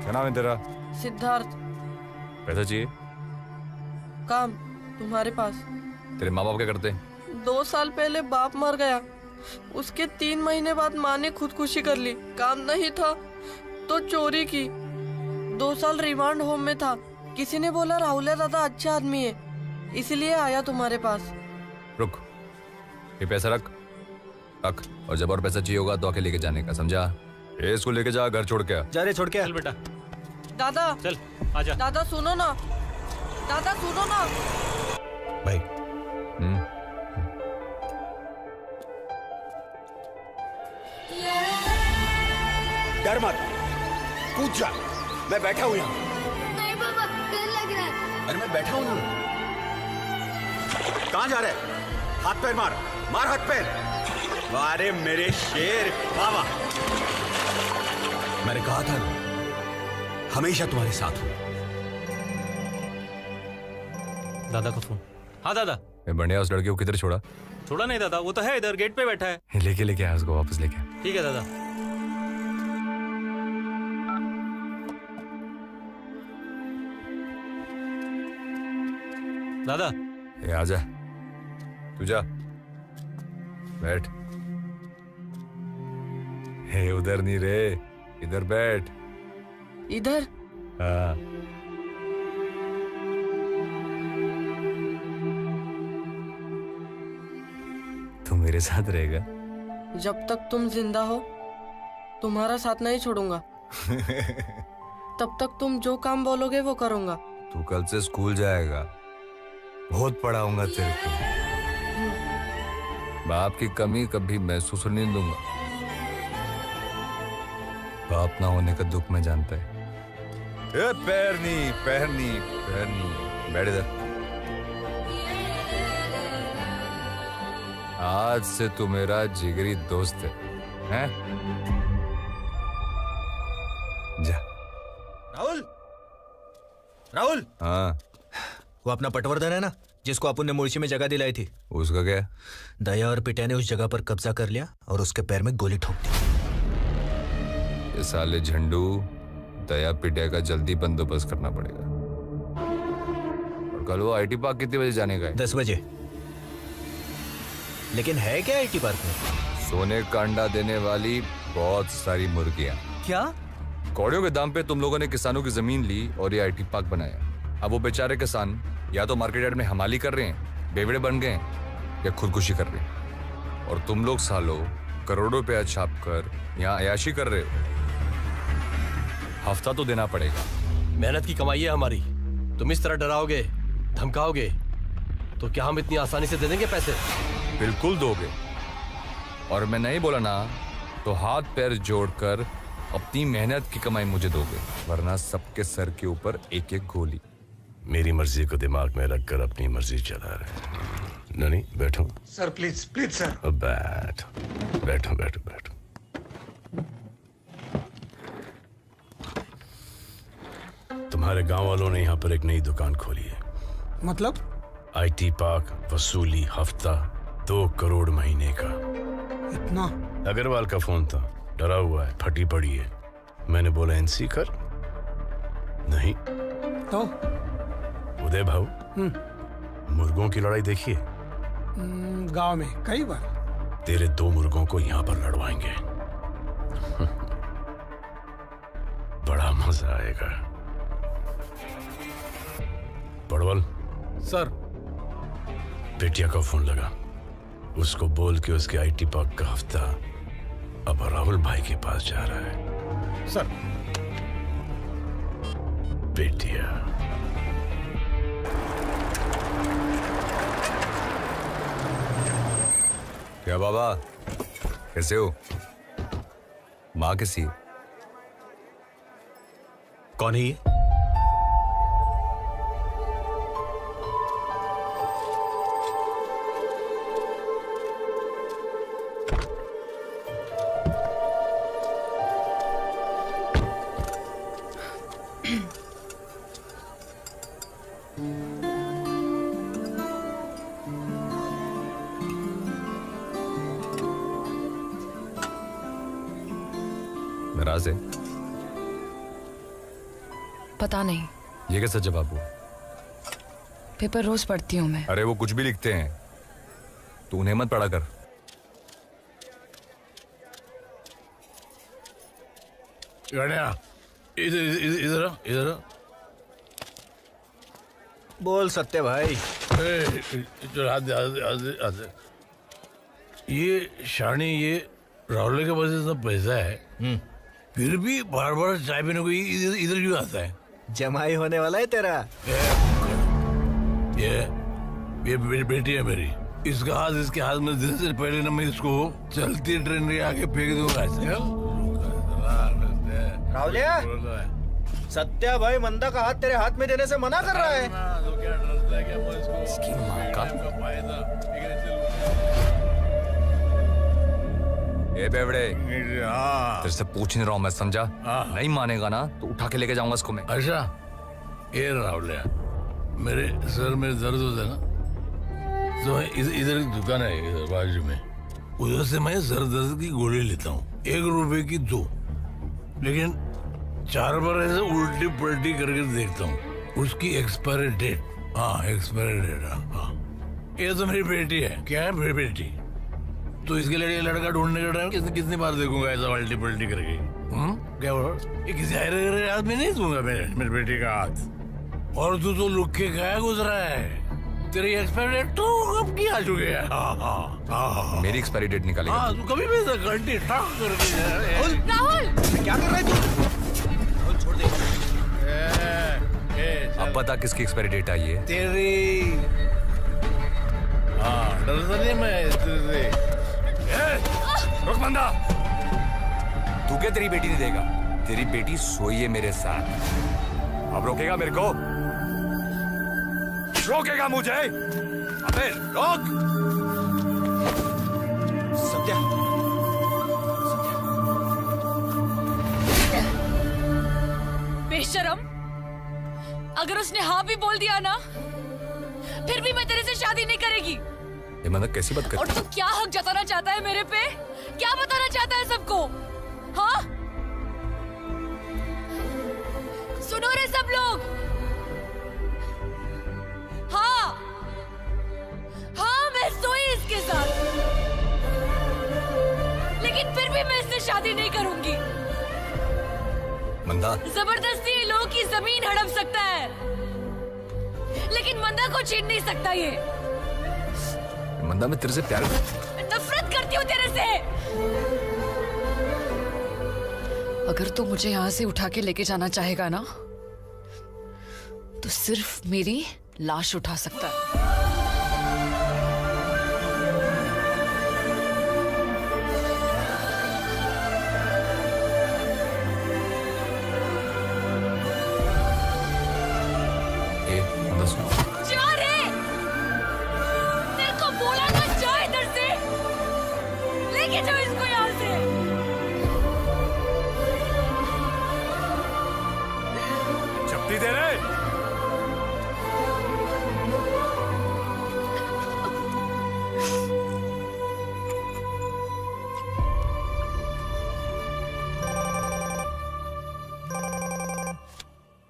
क्या नाम है तेरा? सिद्धार्थ। पैसा चाहिए? काम तुम्हारे पास। तेरे माँ बाप क्या करते हैं? 2 साल पहले बाप मर गया, उसके 3 महीने बाद माँ ने खुदकुशी कर ली। काम नहीं था तो चोरी की। 2 साल रिमांड होम में था। किसी ने बोला राहुल दादा अच्छा आदमी है, इसलिए आया तुम्हारे पास। रुक, ये पैसा रख। और जब और पैसा चाहिए होगा तो आके लेके जाने का, समझा? ये इसको लेके जा, घर छोड़ के आ। जा रे, छोड़ के। चल बेटा। दादा चल आजा। दादा सुनो ना। दादा सुनो ना। भाई डर मत, कूद जा, मैं बैठा हूं यहाँ। नहीं पापा, डर लग रहा है। अरे मैं बैठा हूं ना। कहां जा रहे? हाथ पैर मार, मार हाथ पैर। अरे मेरे शेर, वाह वाह। मैंने कहा था ना, हमेशा तुम्हारे साथ हूं। दादा का फोन। हाँ दादा। बढ़िया, उस लड़के को किधर छोड़ा? छोड़ा नहीं दादा, वो तो है इधर गेट पे बैठा है। लेके आया उसको, वापस लेके। ठीक है दादा। दादा ये आजा, तू जा, बैठ। हे उधर नहीं रे, इधर बैठ। इधर? हाँ। तू मेरे साथ रहेगा? जब तक तुम जिंदा हो तुम्हारा साथ नहीं छोड़ूंगा। तब तक तुम जो काम बोलोगे वो करूंगा। तू कल से स्कूल जाएगा, बहुत पढ़ाऊंगा तेरे को। बाप की कमी कभी महसूस नहीं दूंगा। बाप ना होने का दुख मैं जानता है। पैर नहीं, बैठ इधर। आज से तू मेरा जिगरी दोस्त है, हैं? जा। राहुल। हाँ। वो अपना पटवर्धन है ना, जिसको अपन ने मुर्शी में जगह दिलाई थी, उसका क्या? दया और पिटिया ने उस जगह पर कब्जा कर लिया और उसके पैर में गोली ठोक दी। ये साले झंडू दया पिटिया का जल्दी बंदोबस्त करना पड़ेगा। और कल वो आईटी पार्क कितने बजे जाने का है? 10 बजे। लेकिन है क्या आईटी पार्क में? सोने का अंडा देने वाली बहुत सारी मुर्गियां। क्या? कौड़ियों के दाम पे तुम लोगों ने किसानों की जमीन ली और ये आईटी पार्क बनाया। अब वो बेचारे किसान या तो मार्केट यार्ड में हमाली कर रहे हैं, बेवड़े बन गए हैं, या खुदकुशी कर रहे हैं। और तुम लोग सालों करोड़ों रुपया छाप कर यहाँ अयाशी कर रहे हो। हफ्ता तो देना पड़ेगा। मेहनत की कमाई है हमारी, तुम इस तरह डराओगे धमकाओगे तो क्या हम इतनी आसानी से दे देंगे पैसे? बिल्कुल दोगे। और मैं नहीं बोला ना तो हाथ पैर जोड़कर अपनी मेहनत की कमाई मुझे दोगे, वरना सबके सर के ऊपर एक एक गोली। मेरी मर्जी को दिमाग में रखकर अपनी मर्जी चला रहे। ननी बैठो। Sir please please sir. बैठो। तुम्हारे गांव वालों ने यहाँ पर एक नई दुकान खोली है। मतलब? आईटी पार्क, वसूली हफ्ता 2 करोड़ महीने का। इतना? अग्रवाल का फोन था, डरा हुआ है, फटी पड़ी है। मैंने बोला एनसी कर, नहीं तो उदय भाऊ, मुर्गों की लड़ाई देखिए। गांव में कई बार। तेरे 2 मुर्गों को यहाँ पर लड़वाएंगे। बड़ा मजा आएगा। पड़वल सर। बेटिया का फोन लगा, उसको बोल के उसके आईटी पार्क का हफ्ता अब राहुल भाई के पास जा रहा है। सर। बेटिया, क्या बाबा, कैसे हो? माँ कैसी है? कौन है ये? नाराज है? पता नहीं, ये कैसा जवाब हुआ? पेपर रोज पढ़ती हूँ मैं। अरे वो कुछ भी लिखते हैं, तू उन्हें मत पढ़ा कर। गणिया, इधर बोल सत्य भाई। चल हाथ दे। ये शानी, ये राहुल के पास इतना पैसा है, फिर भी बार बार चाय पीने को इधर क्यों आता है? जमाई होने वाला है तेरा। ये ये बेटी है मेरी, इसका हाथ इसके हाथ में देने से पहले ना मैं इसको चलती ट्रेन के आगे फेंक दूंगा। राहुलिया, सत्या भाई मंदा का हाथ तेरे हाथ में देने से मना कर रहा है। इसकी माँ का ए बेवड़े, तेरे से पूछ नहीं रहा हूँ मैं, समझा? नहीं मानेगा ना तो उठा के लेके जाऊंगा इसको मैं। अच्छा ये राहुलिया, मेरे सर में दर्द होता है ना, तो मैं इधर एक दुकान है इधर बाजू में, उधर से मैं सर दर्द की गोली लेता हूँ, 1 रुपए की 2, लेकिन 4 बार ऐसे उल्टी पलटी करके देखता हूँ, उसकी एक्सपायरी डेट, हाँ एक्सपायरी डेट, हाँ। ये तो मेरी बेटी है। क्या है मेरी बेटी? तो इसके लिए लड़का ढूंढने का टाइम कितनी बार देखूंगा ऐसा उल्टी पलटी करके? क्या बोल, ये किसी हाथ में नहीं दूंगा मेरी बेटी का हाथ। और तू तो लुक के गया गुजरा है, तेरी एक्सपायरी डेट तो कब की आ चुकी है? मेरी एक्सपायरी डेट निकालेगा? हाँ, तू कभी भी घंटी ठाक करके राहुल, क्या कर रहा है तू? छोड़ दे। अब पता किसकी एक्सपायरी डेट आई है? तेरी। हाँ, डरता नहीं मैं तेरे से। रुक बंदा, तू क्या तेरी बेटी नहीं देगा? तेरी बेटी सोई है मेरे साथ। अब रोकेगा मेरे को? रोकेगा मुझे? अबे रोक! सत्या, बेशरम, अगर उसने हाँ भी बोल दिया ना, फिर भी मैं तेरे से शादी नहीं करेगी। ये मतलब कैसी बात और तू क्या हक जताना चाहता है मेरे पे? क्या बताना चाहता है सबको? हाँ, सुनो रे सब लोग। हाँ हाँ, मैं सोई इसके साथ, लेकिन फिर भी मैं इससे शादी नहीं करूंगी। मंदा, जबरदस्ती लोगों की जमीन हड़प सकता है, लेकिन मंदा को छीन नहीं सकता ये। मंदा, मैं तेरे से प्यार नफरत करती हूँ तेरे से। अगर तू मुझे यहाँ से उठा के लेके जाना चाहेगा ना, तो सिर्फ मेरी लाश उठा सकता है। जा रे, तेरे को बोला ना, जा इधर से, लेके जाओ इसको यहाँ से। चपटी दे रहे।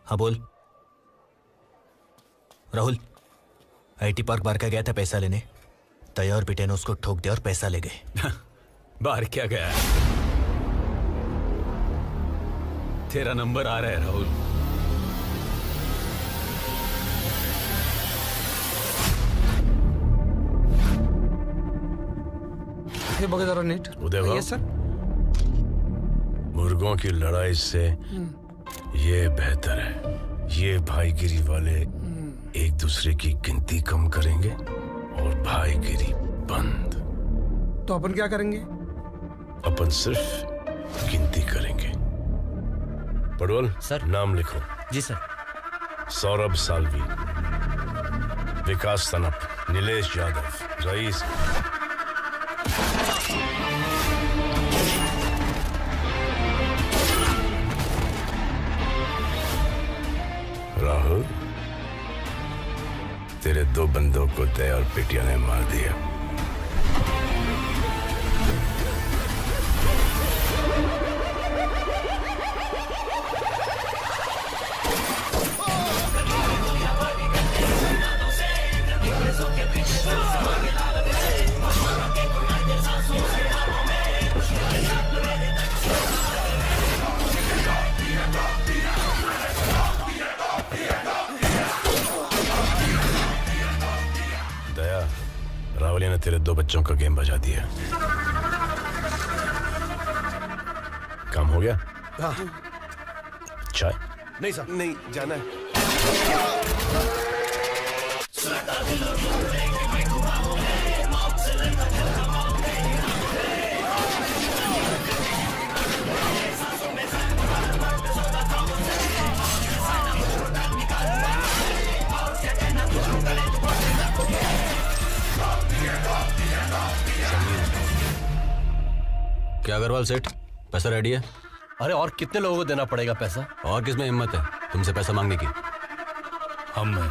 हाँ बोल। राहुल, आईटी पार्क बार का गया था पैसा लेने, तैयार और बेटे ने उसको ठोक दिया और पैसा ले गए। बाहर क्या गया? तेरा नंबर आ रहा है राहुल। हे बघा जरा नीट। उदय भाऊ, यस सर। मुर्गों की लड़ाई से ये बेहतर है, ये भाईगिरी वाले एक दूसरे की गिनती कम करेंगे और भाईगिरी बंद। तो अपन क्या करेंगे? अपन सिर्फ गिनती करेंगे। पडवल सर, नाम लिखो। जी सर। सौरभ सालवी, विकास तनप, नीलेश यादव, रईस। राहुल, तेरे 2 बंदों को तय और पेटिया ने मार दिया। दया, राहुल ने तेरे 2 बच्चों का गेम बजा दिया। काम हो गया? हाँ। चाय? नहीं साहब, नहीं, जाना है। क्या अग्रवाल सेठ, पैसा रेडी है? अरे और कितने लोगों को देना पड़ेगा पैसा? और किसमें हिम्मत है तुमसे पैसा मांगने की? हम में।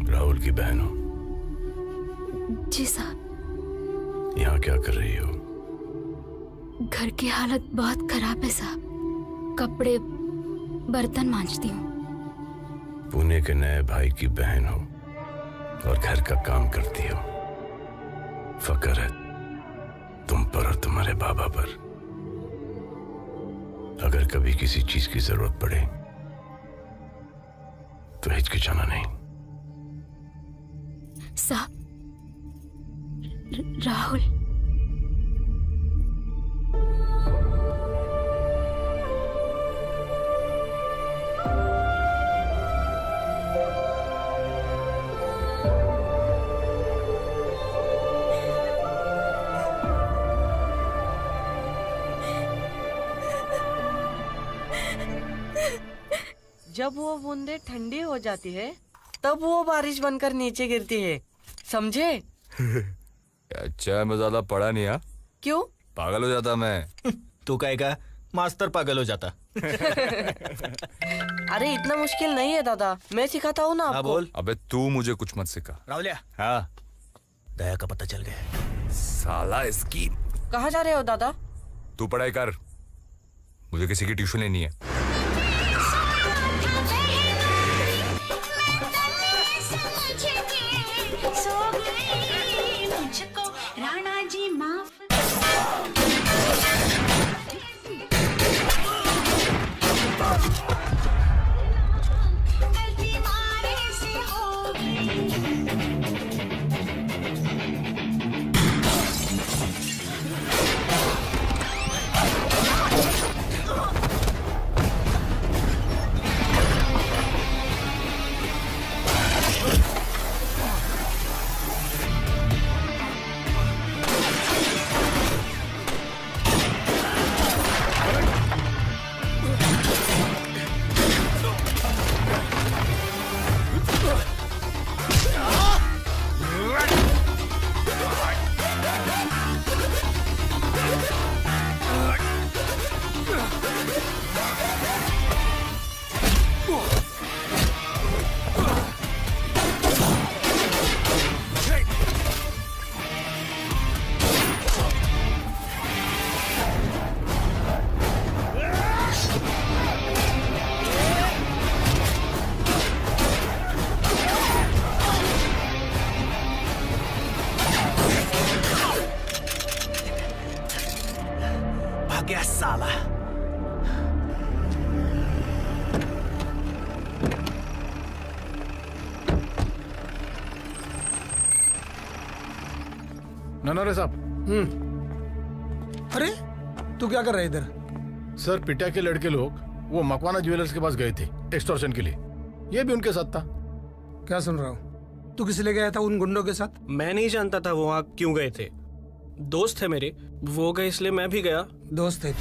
राहुल की बहन हो? जी साहब। यहाँ क्या कर रही हो? घर की हालत बहुत खराब है साहब, कपड़े बर्तन मांजती हूँ। पुणे के नए भाई की बहन हो और घर का काम करती हो। फकर है तुम पर और तुम्हारे बाबा पर। अगर कभी किसी चीज की जरूरत पड़े तो हिचकिचाना नहीं। साहब, राहुल जब वो बूंदे ठंडी हो जाती है तब वो बारिश बनकर नीचे गिरती है, समझे? अच्छा, मैं ज्यादा पढ़ा नहीं। हाँ, क्यों? पागल हो जाता मैं। तू कहेगा मास्टर पागल हो जाता। अरे इतना मुश्किल नहीं है दादा, मैं सिखाता हूँ ना आपको। बोल। अबे तू मुझे कुछ मत सिखा। राहुलिया, हाँ, दया का पता चल गया। साला इसकी। कहाँ जा रहे हो दादा? तू पढ़ाई कर, मुझे किसी की ट्यूशन लेनी है। राणा जी माफ। भाग गया साला। ननारे साहब। अरे तू क्या कर रहा है इधर? सर पिटिया के लड़के लोग वो मकवाना ज्वेलर्स के पास गए थे एक्सटॉर्शन के लिए, ये भी उनके साथ था। क्या सुन रहा हूँ? तू किस लिए गया था उन गुंडों के साथ? मैं नहीं जानता था वो वहाँ क्यों गए थे। दोस्त थे मेरे, वो गए इसलिए मैं भी गया। दोस्त है?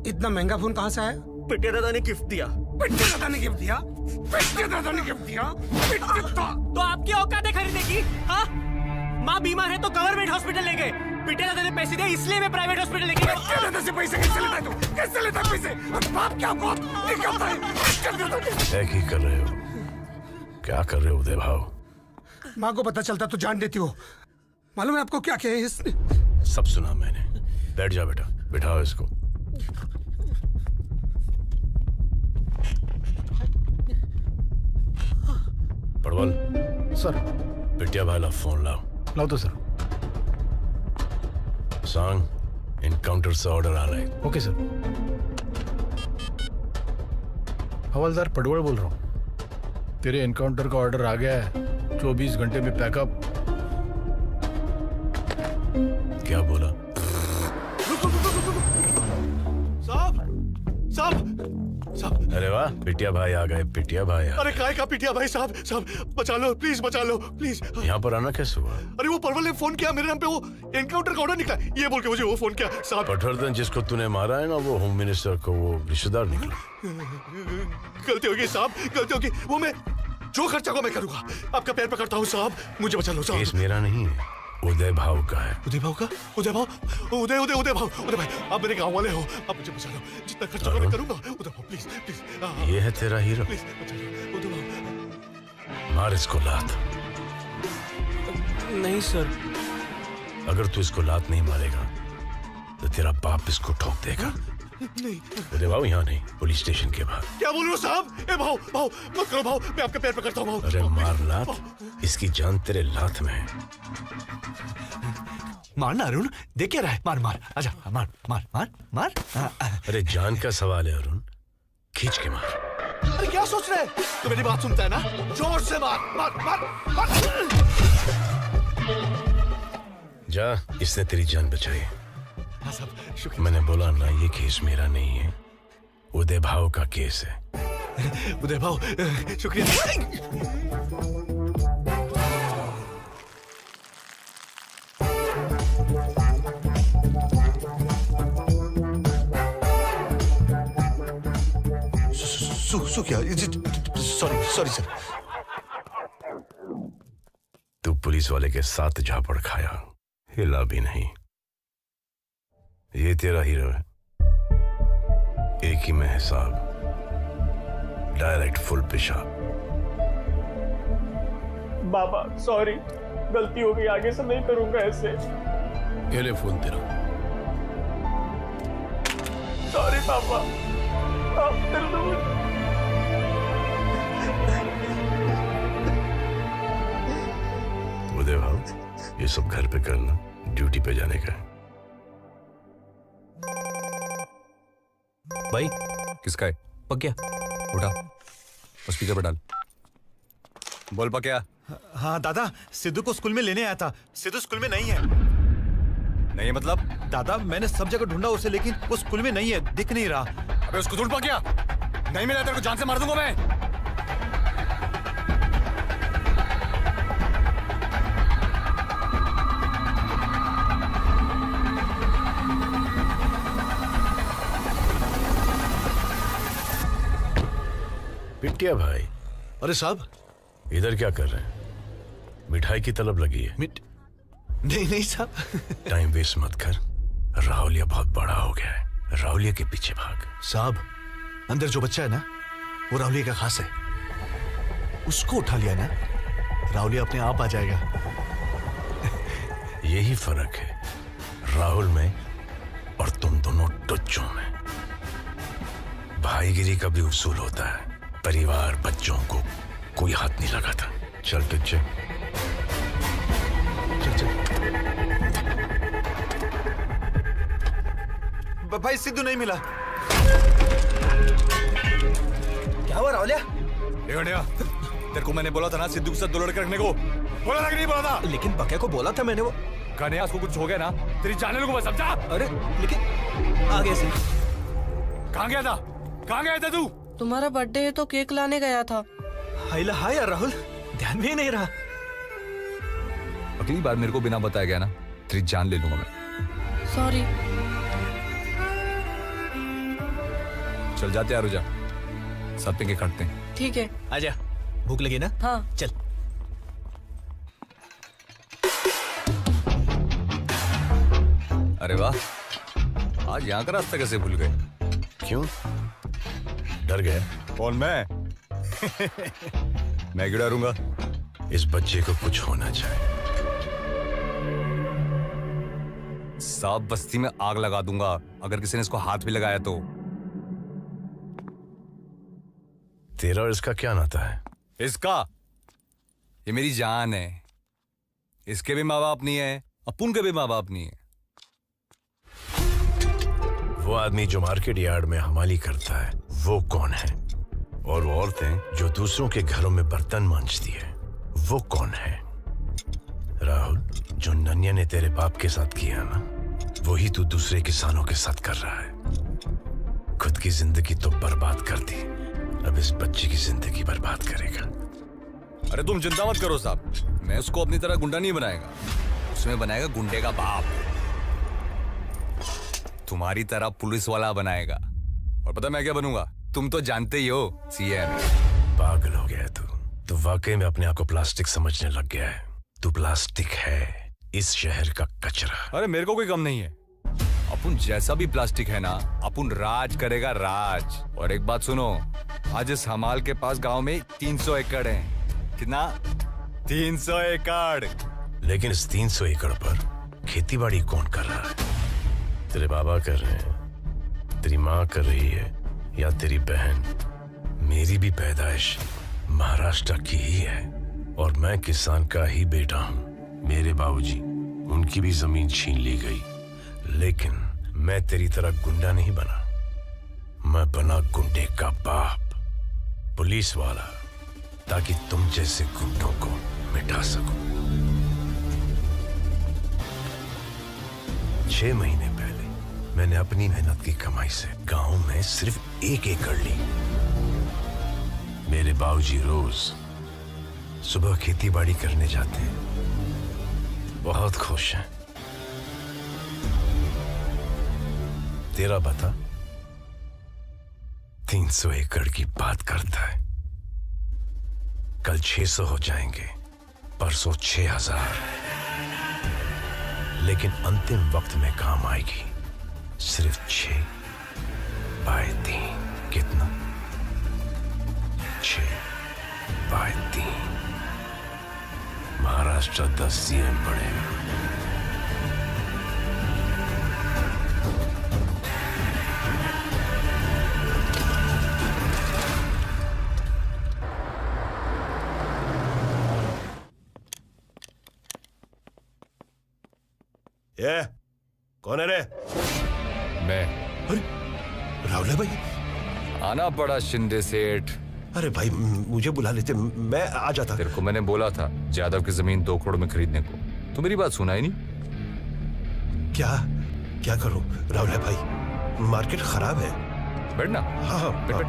इतना महंगा फोन कहाँ से आया? पिटिया दादा ने गिफ्ट दिया। पिटिया दादा ने गिफ्ट दिया? पिटिया दादा ने गिफ्ट दिया? तो आपकी औकात है खरीदने की? हाँ, माँ बीमार है तो गवर्नमेंट हॉस्पिटल ले गए। पिटिया दादा ने पैसे दिए इसलिए मैं प्राइवेट हॉस्पिटल लेके गया। पिटिया दादा से पैसे कैसे लेता है तू? कैसे लेता है पैसे? बाप क्या बाप ये क्या होता है? क्या की कर रहे हो? क्या कर रहे हो उदय भाव? माँ को पता चलता तो जान देती हो। मालूम है आपको क्या किया है इसने? सब सुना मैंने। बैठ जा बेटा, बिठाओ इसको। पड़वल सर। पिटिया भाई ला फोन लाओ। लाओ तो सर। सांग एनकाउंटर से ऑर्डर आ रहा है। Okay sir. हवलदार पडवल बोल रहा हूँ। तेरे एनकाउंटर का ऑर्डर आ गया है, 24 घंटे में पैकअप। क्या बोला? साहब साहब साहब। अरे वाह, पिटिया भाई आ गए। पिटिया भाई आ अरे काय का पिटिया भाई साहब? साहब बचा लो प्लीज, बचा लो प्लीज। यहाँ पर आना कैसे हुआ? अरे वो परवल ने फोन किया मेरे नाम पे, वो एनकाउंटर का ऑर्डर निकला, ये बोल के मुझे वो फोन किया साहब। पटवर्धन जिसको तूने मारा है ना, वो होम मिनिस्टर को वो रिश्तेदार निकला। गलती होगी साहब, गलती होगी। वो मैं जो खर्चा को मैं करूंगा, आपका पैर पकड़ता हूँ साहब, मुझे बचा लो साहब। केस मेरा नहीं है, उदय भाव का है। उदय भाव का? उदय भाव? उदय उदय उदय भाव, उदय भाई आप मेरे गांव वाले हो, आप मुझे बचा लो। जितना खर्चा को मैं करूंगा, उदय भाव प्लीज प्लीज। ये है तेरा हीरो? प्लीज बचा लो उदय भाव। मार इसको लात। नहीं सर। अगर तू इसको लात नहीं मारेगा तो तेरा बाप इसको ठोक देगा। नहीं उदय भाव यहाँ नहीं, पुलिस स्टेशन के बाहर। क्या बोल रहे हो साहब? ए भाव भाव मत करो भाव, मैं आपके पैर पकड़ता हूँ भाव। अरे मार लात, इसकी जान तेरे लात में है। मारना अरुण, देख क्या रहा है? मार मार, आजा मार मार मार मार। अरे जान का सवाल है अरुण, खींच के मार। अरे क्या सोच रहे हैं? तो मेरी बात सुनता है ना? जोर से मार मार मार मार। जा, इसने तेरी जान बचाई। हाँ साहब, शुक्रिया। मैंने बोला ना, ये केस मेरा नहीं है, उदय भाव का केस है। उदय भाव शुक्रिया। Sorry sir. तू पुलिस वाले के साथ झापड़ खाया, हिला भी नहीं। ये तेरा हीरो है, एक ही में हिसाब, डायरेक्ट फुल पेशाब। बाबा सॉरी, गलती हो गई, आगे से नहीं करूंगा ऐसे। ये ले फोन तेरा। सॉरी पापा, आप कर दो। उदय भाव, ये सब घर पे करना, ड्यूटी पे जाने का है। भाई किसका है? पक्या। उठा, स्पीकर पे डाल। बोल पक्या। हाँ दादा, सिद्धू को स्कूल में लेने आया था। सिद्धू स्कूल में नहीं है। नहीं मतलब? दादा मैंने सब जगह ढूंढा उसे, लेकिन वो स्कूल में नहीं है, दिख नहीं रहा। अबे उसको ढूंढ पक्या, नहीं मिला तेरे को जान से मार दूंगा मैं। पिटिया भाई। अरे साहब, इधर क्या कर रहे हैं? मिठाई की तलब लगी है? नहीं नहीं साहब। टाइम वेस्ट मत कर, राहुलिया बहुत बड़ा हो गया है, राहुलिया के पीछे भाग। साहब, अंदर जो बच्चा है ना, वो राहुलिया का खास है। उसको उठा लिया ना, राहुलिया अपने आप आ जाएगा। यही फर्क है राहुल में और तुम दोनों टुच्चों में। भाईगिरी का भी उसूल होता है, परिवार बच्चों को कोई हाथ नहीं लगाता। चल टुच्चे, चल चल। भाई सिद्धू नहीं मिला। क्या हुआ राहुलिया? तेरे को मैंने बोला था ना सिद्धू के साथ 2 लड़के रखने को, बोला था कि नहीं बोला था? लेकिन पक्या को बोला था मैंने। वो कन्हैया को कुछ हो गया ना, तेरी जाने को मैं समझा। अरे लेकिन आगे से कहाँ गया था? कहाँ गया था तू? तुम्हारा बर्थडे है तो केक लाने गया था। हाइला हाय यार राहुल, ध्यान में ही नहीं रहा। अगली बार मेरे को बिना बताया गया ना, तेरी जान ले लूंगा मैं। सॉरी। चल जाते हैं रुजा, सब पे के खटते हैं। ठीक है। आजा, भूख लगी ना? हाँ चल। अरे वाह, आज यहाँ का रास्ता कैसे भूल गए? क्यों? डर गए? कौन मैं? मैं क्यों डरूंगा? इस बच्चे को कुछ होना चाहिए। सब बस्ती में आग लगा दूंगा अगर किसी ने इसको हाथ भी लगाया तो। तेरा और इसका क्या नाता है? इसका? ये मेरी जान है। इसके भी माँ बाप नहीं है, अपुन के भी माँ बाप नहीं है। वो आदमी जो मार्केट यार्ड में हमाली करता है वो कौन है? और वो औरतें जो दूसरों के घरों में बर्तन मांजती है वो कौन है? राहुल, जो नन्या ने तेरे बाप के साथ किया ना, वही तू दूसरे किसानों के साथ कर रहा है। खुद की जिंदगी तो बर्बाद कर दी, अब इस बच्चे की जिंदगी बर्बाद करेगा। अरे तुम चिंता मत करो साहब, मैं उसको अपनी तरह गुंडा नहीं बनाएगा, उसमें बनाएगा गुंडे का बाप। तुम्हारी तरह पुलिस वाला बनाएगा। और पता मैं क्या बनूंगा? तुम तो जानते ही हो, सीएम। पागल हो गया है तू वाकई में अपने आप को प्लास्टिक समझने लग गया है। तू प्लास्टिक है, इस शहर का कचरा। अरे मेरे को कोई कम नहीं है। अपुन जैसा भी प्लास्टिक है ना, अपुन राज करेगा, राज। और एक बात सुनो, आज इस हमाल के पास गांव में 300 एकड़ है। कितना? 300 एकड़। लेकिन इस 300 एकड़ पर खेतीबाड़ी कौन कर रहा है? तेरे बाबा कर रहे हैं, तेरी माँ कर रही है, या तेरी बहन? मेरी भी पैदाइश महाराष्ट्र की ही है और मैं किसान का ही बेटा हूँ। मेरे बाबूजी, उनकी भी जमीन छीन ली गई, लेकिन मैं तेरी तरह गुंडा नहीं बना। मैं बना गुंडे का बाप, पुलिस वाला, ताकि तुम जैसे गुंडों को मिटा सकूं। 6 महीने पहले मैंने अपनी मेहनत की कमाई से गांव में सिर्फ 1 एकड़ ली। मेरे बाबूजी रोज सुबह खेती बाड़ी करने जाते हैं, बहुत खुश हैं। तेरा बता 300 एकड़ की बात करता है। कल 600 हो जाएंगे, परसों 6000, लेकिन अंतिम वक्त में काम आएगी सिर्फ 6/3। कितना? 6/3। महाराष्ट्र 10 सीएम बढ़ेगा। ये कौन है रे? मैं। अरे रावले भाई, आना पड़ा शिंदे सेठ। अरे भाई मुझे बुला लेते, मैं आ जाता। तेरे को मैंने बोला था जादव की जमीन 2 करोड़ में खरीदने को, तो मेरी बात सुना ही नहीं। क्या करूं रावले भाई, मार्केट खराब है। बैठना। हाँ बैठ।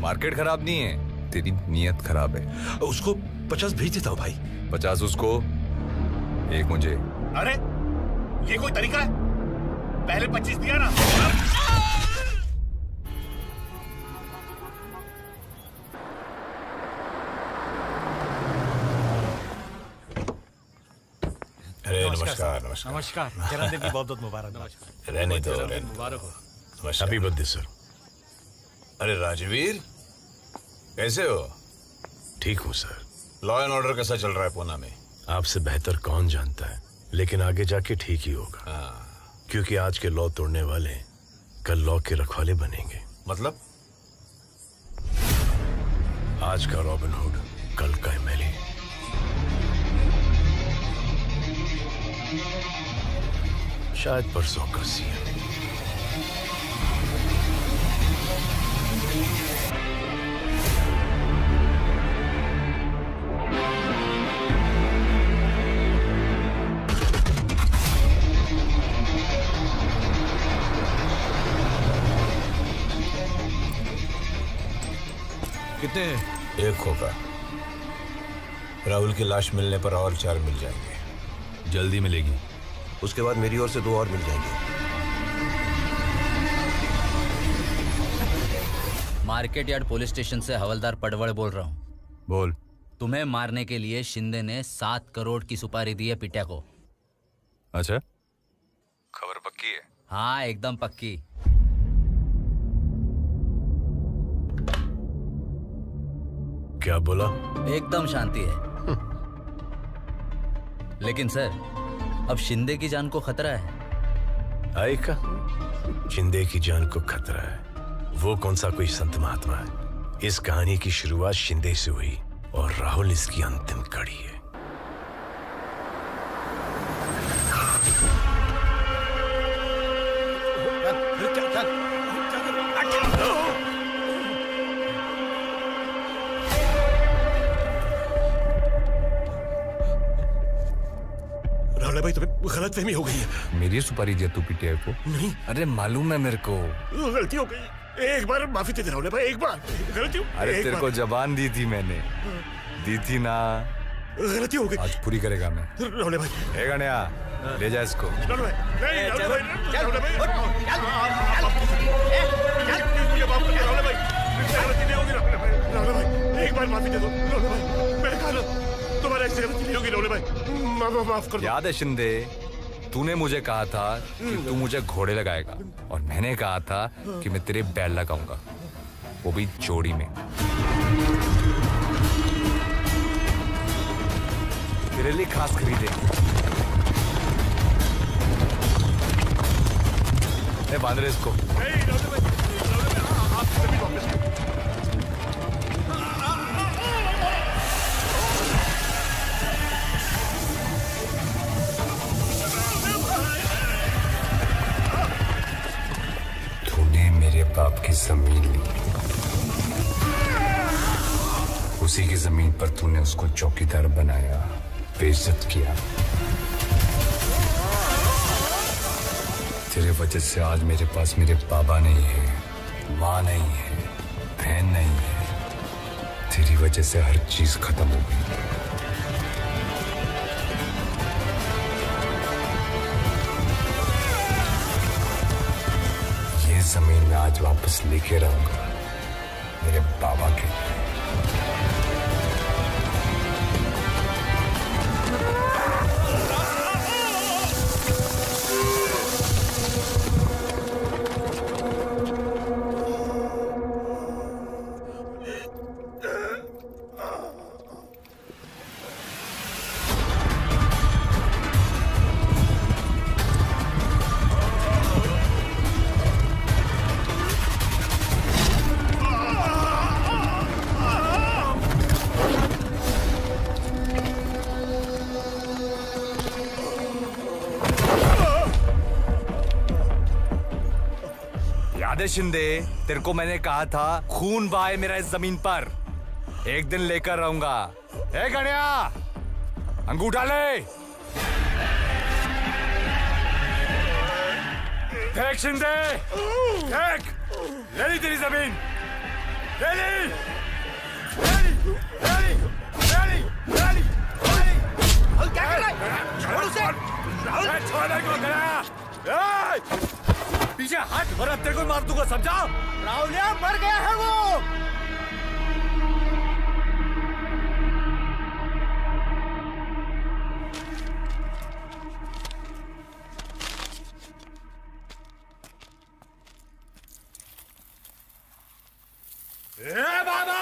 मार्केट खराब नहीं है, तेरी नीयत खराब है। उसको 50 भेज देता हूँ भाई। 50 उसको, 1 मुझे। अरे ये कोई तरीका है? पहले 25 दिया ना। अरे नमस्कार। नमस्कार। जन्मदिन की बहुत बहुत मुबारक। रहने दो, मुबारक हो। Happy birthday sir. अरे राजवीर, कैसे हो? ठीक हूँ सर। लॉ एंड ऑर्डर कैसा चल रहा है पूना में? आपसे बेहतर कौन जानता है, लेकिन आगे जाके ठीक ही होगा। क्योंकि आज के लॉ तोड़ने वाले कल लॉ के रखवाले बनेंगे। मतलब? आज का रॉबिन हुड कल का एमएलए। शायद परसों का सीएम। कितने हैं? एक होगा। राहुल की लाश मिलने पर और 4 मिल जाएंगे। जल्दी मिलेगी। उसके बाद मेरी ओर से 2 और मिल जाएंगे। मार्केट यार्ड पुलिस स्टेशन से हवलदार पडवड़ बोल रहा हूँ। बोल। तुम्हें मारने के लिए शिंदे ने 7 करोड़ की सुपारी दी है पिट्या को। अच्छा, खबर पक्की है? हाँ, एकदम पक्की। क्या बोला? एकदम शांति है। लेकिन सर, अब शिंदे की जान को खतरा है। आए का? शिंदे की जान को खतरा है? वो कौन सा कोई संत महात्मा है? इस कहानी की शुरुआत शिंदे से हुई और राहुल इसकी अंतिम कड़ी है। राहुल भाई, तुम्हें गलतफहमी हो गई है। मेरी सुपारी दिया तू पीटीआई को? नहीं। अरे मालूम है मेरे को। गलती हो गई। एक बार माफी दे दे राहुल भाई, एक बार। गलती हो। अरे तेरे को जबान दी थी मैंने, दी थी ना। गलती हो गई। आज पूरी करेगा मैं। राहुल भाई। ए गणिया, ले जा इसको। राहुल भाई, नहीं राहुल भाई, राहुल भाई, गलती नहीं होगी राहुल भाई, एक बार माफी दे दो राहुल भाई। मैंने कहा ना, तुम्हारा ऐसी गलती नहीं होगी राहुल भाई, माफ कर दो। याद है शिंदे, तूने मुझे कहा था कि तू मुझे घोड़े लगाएगा और मैंने कहा था कि मैं तेरे बैल लगाऊंगा, वो भी जोड़ी में। तेरे लिए खास खरीदे। ए, बांध रहे इसको। तूने मेरे बाप की जमीन ली, उसी की जमीन पर तूने उसको चौकीदार बनाया, बेइज्जत किया। तेरे वजह से आज मेरे पास मेरे बाबा नहीं है, माँ नहीं है, बहन नहीं है। तेरी वजह से हर चीज खत्म हो गई। ये जमीन मैं आज वापस लेके रहूंगा मेरे बाबा के। शिंदे, तेरे को मैंने कहा था खून बहाए मेरा इस जमीन पर, एक दिन लेकर रहूंगा। ए गणिया, अंगूठा ले। फेंक शिंदे, फेंक। ले ली तेरी जमीन, ले ली, ले ली, ले ली, ले ली, ले ली, ले ली। क्या कर रहा है? छोड़ उसे। छोड़ को गणिया। पीछे हट वरना तेरे को मार दूंगा, समझा? राहुलिया मर गया है वो। ए बाबा,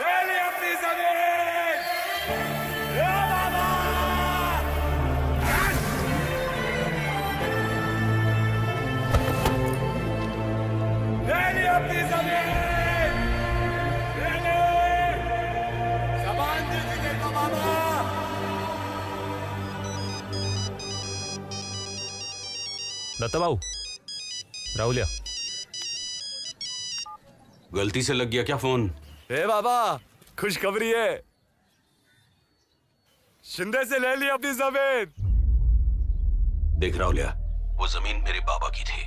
ले ली अपनी जमीन। ए बाबा, अपनी जमीन ले ले। जबान दी थी तेरे को बाबा। दत्ता बाबू, राहुलिया। गलती से लग गया क्या फोन? ए बाबा, खुशखबरी है, शिंदे से ले ली अपनी जमीन। देख राहुलिया, वो जमीन मेरे बाबा की थी,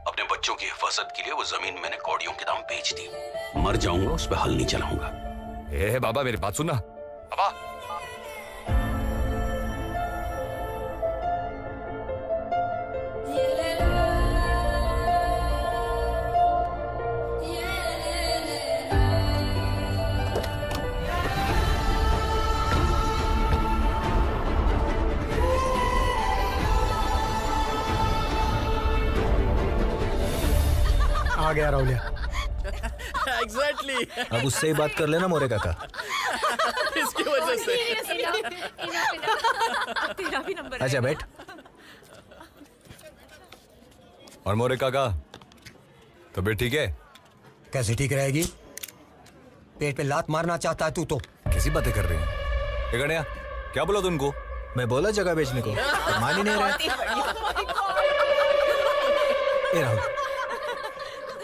अपने बच्चों की हिफाजत के लिए वो जमीन मैंने कौड़ियों के दाम बेच दी। मर जाऊंगा, उस पर हल नहीं चलाऊंगा। ए बाबा मेरी बात सुनना बाबा। आ गया राहुलिया। एग्जैक्टली अब उससे ही बात कर लेना मोरे काका। इसकी वजह से। तेरा भी नंबर अच्छा बैठ। और मोरे काका तबीयत ठीक है? कैसे ठीक रहेगी? पेट पे लात मारना चाहता है तू तो। कैसी बातें कर रही हैं? ये गणिया क्या बोला तुमको? मैं बोला जगह बेचने को, मान ही नहीं रहा। ए राहुल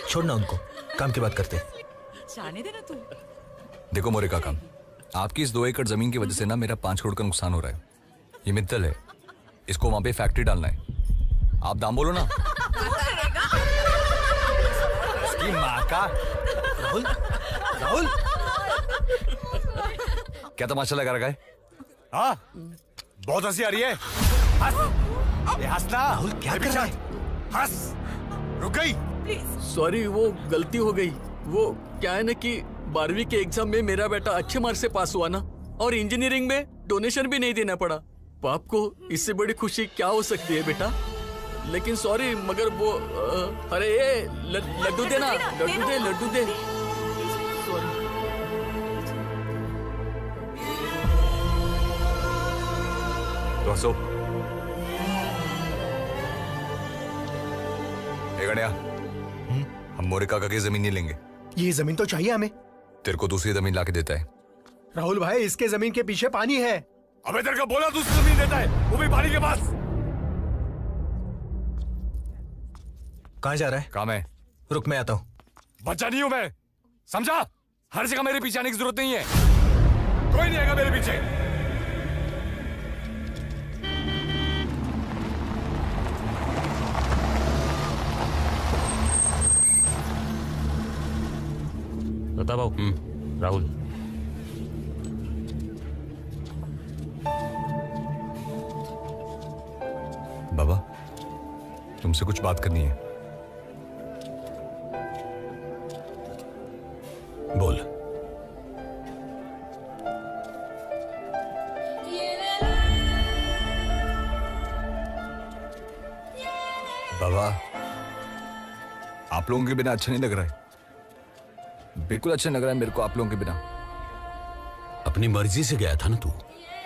छोड़ना उनको, काम की बात करते। जाने देना तू। देखो मोरे काका, आपकी इस 2 एकड़ जमीन की वजह से ना मेरा 5 करोड़ का नुकसान हो रहा है। ये मित्तल है, इसको वहां पे फैक्ट्री डालना है। आप दाम बोलो ना। इसकी माँ का। राहुल राहुल क्या तमाशा लगा रखा है? हाँ बहुत हंसी आ रही है। हंस, ये हंसना। राहुल क्या कर रहा है? हंस, रुक गई। सॉरी, वो गलती हो गई। वो क्या है ना कि 12वीं के एग्जाम में मेरा बेटा अच्छे मार्क्स से पास हुआ ना, और इंजीनियरिंग में डोनेशन भी नहीं देना पड़ा। बाप को इससे बड़ी खुशी क्या हो सकती है बेटा? लेकिन सॉरी, मगर वो अरे ये लड्डू देना, लड्डू दे। सॉरी। तो हंसो। ए गणिया, हम मोरे काका की जमीन नहीं लेंगे। ये जमीन तो चाहिए हमें। तेरे को दूसरी जमीन लाके देता है। राहुल भाई, इसके जमीन के पीछे पानी है। अबे तेरे को बोला दूसरी जमीन देता है, वो भी पानी के पास। कहाँ जा रहा है? काम है। रुक मैं आता हूँ। बच्चा नहीं हूं मैं, समझा? हर जगह मेरे पीछे आने की जरूरत नहीं है। कोई नहीं आएगा मेरे पीछे। बता भाऊ। राहुल बाबा, तुमसे कुछ बात करनी है। बोल। बाबा, आप लोगों के बिना अच्छा नहीं लग रहा है। बिल्कुल अच्छा लग रहा है मेरे को आप लोगों के बिना। अपनी मर्जी से गया था ना तू।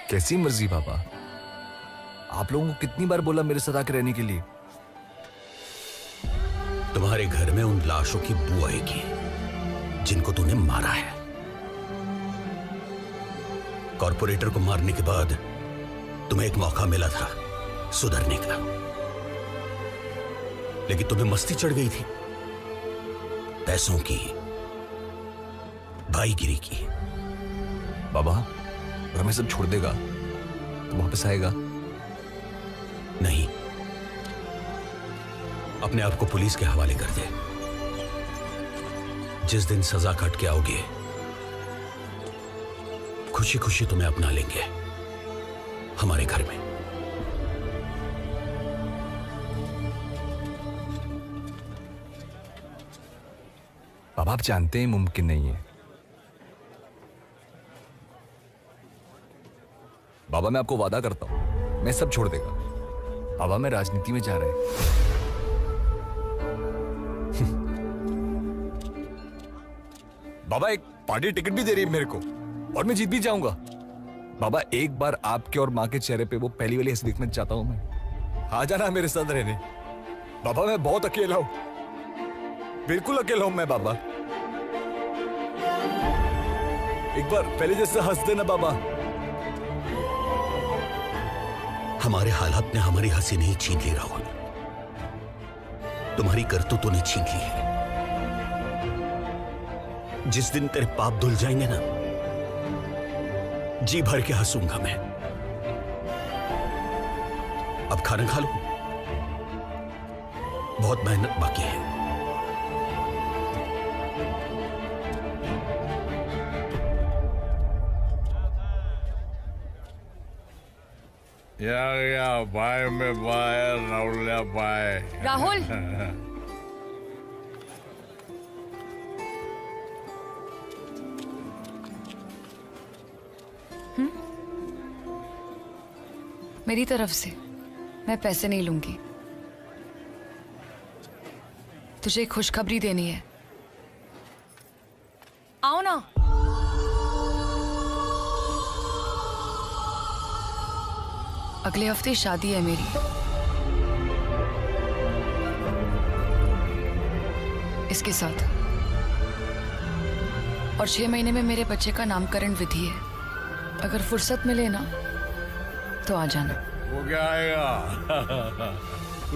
कैसी मर्जी बाबा? आप लोगों को कितनी बार बोला मेरे साथ आके रहने के लिए? तुम्हारे घर में उन लाशों की बू आएगी जिनको तूने मारा है। कॉर्पोरेटर को मारने के बाद तुम्हें एक मौका मिला था सुधरने का, लेकिन तुम्हें मस्ती चढ़ गई थी पैसों की, भाईगिरी की। बाबा, अगर मैं सब छोड़ देगा तो वापस आएगा? नहीं, अपने आप को पुलिस के हवाले कर दे। जिस दिन सजा काट के आओगे, खुशी खुशी तुम्हें अपना लेंगे हमारे घर में। बाबा, आप जानते हैं मुमकिन नहीं है। बाबा, मैं आपको वादा करता हूं मैं सब छोड़ देगा। बाबा, मैं राजनीति में जा रहा है। बाबा, एक पार्टी टिकट भी दे रही है मेरे को और मैं जीत भी जाऊंगा। बाबा, एक बार आपके और माँ के चेहरे पे वो पहली वाली हंसी देखना चाहता हूं मैं। आ जाना मेरे साथ रहने। बाबा, मैं बहुत अकेला हूं, बिल्कुल अकेला हूं मैं बाबा। एक बार पहले जैसे हंस देना बाबा। हमारे हालात ने हमारी हंसी नहीं छीन ली राहुल, तुम्हारी करतूतों ने छीन ली है। जिस दिन तेरे पाप धुल जाएंगे ना, जी भर के हंसूंगा मैं। अब खाना खा लो। बहुत मेहनत बाकी है। बाय में बाय, राहुल बाय। राहुल मेरी तरफ से मैं पैसे नहीं लूंगी। तुझे खुशखबरी देनी है, आओ ना। अगले हफ्ते शादी है मेरी। इसके साथ और 6 महीने में मेरे बच्चे का नामकरण विधि है। अगर फुर्सत मिले ना तो आ जाना। वो क्या आएगा?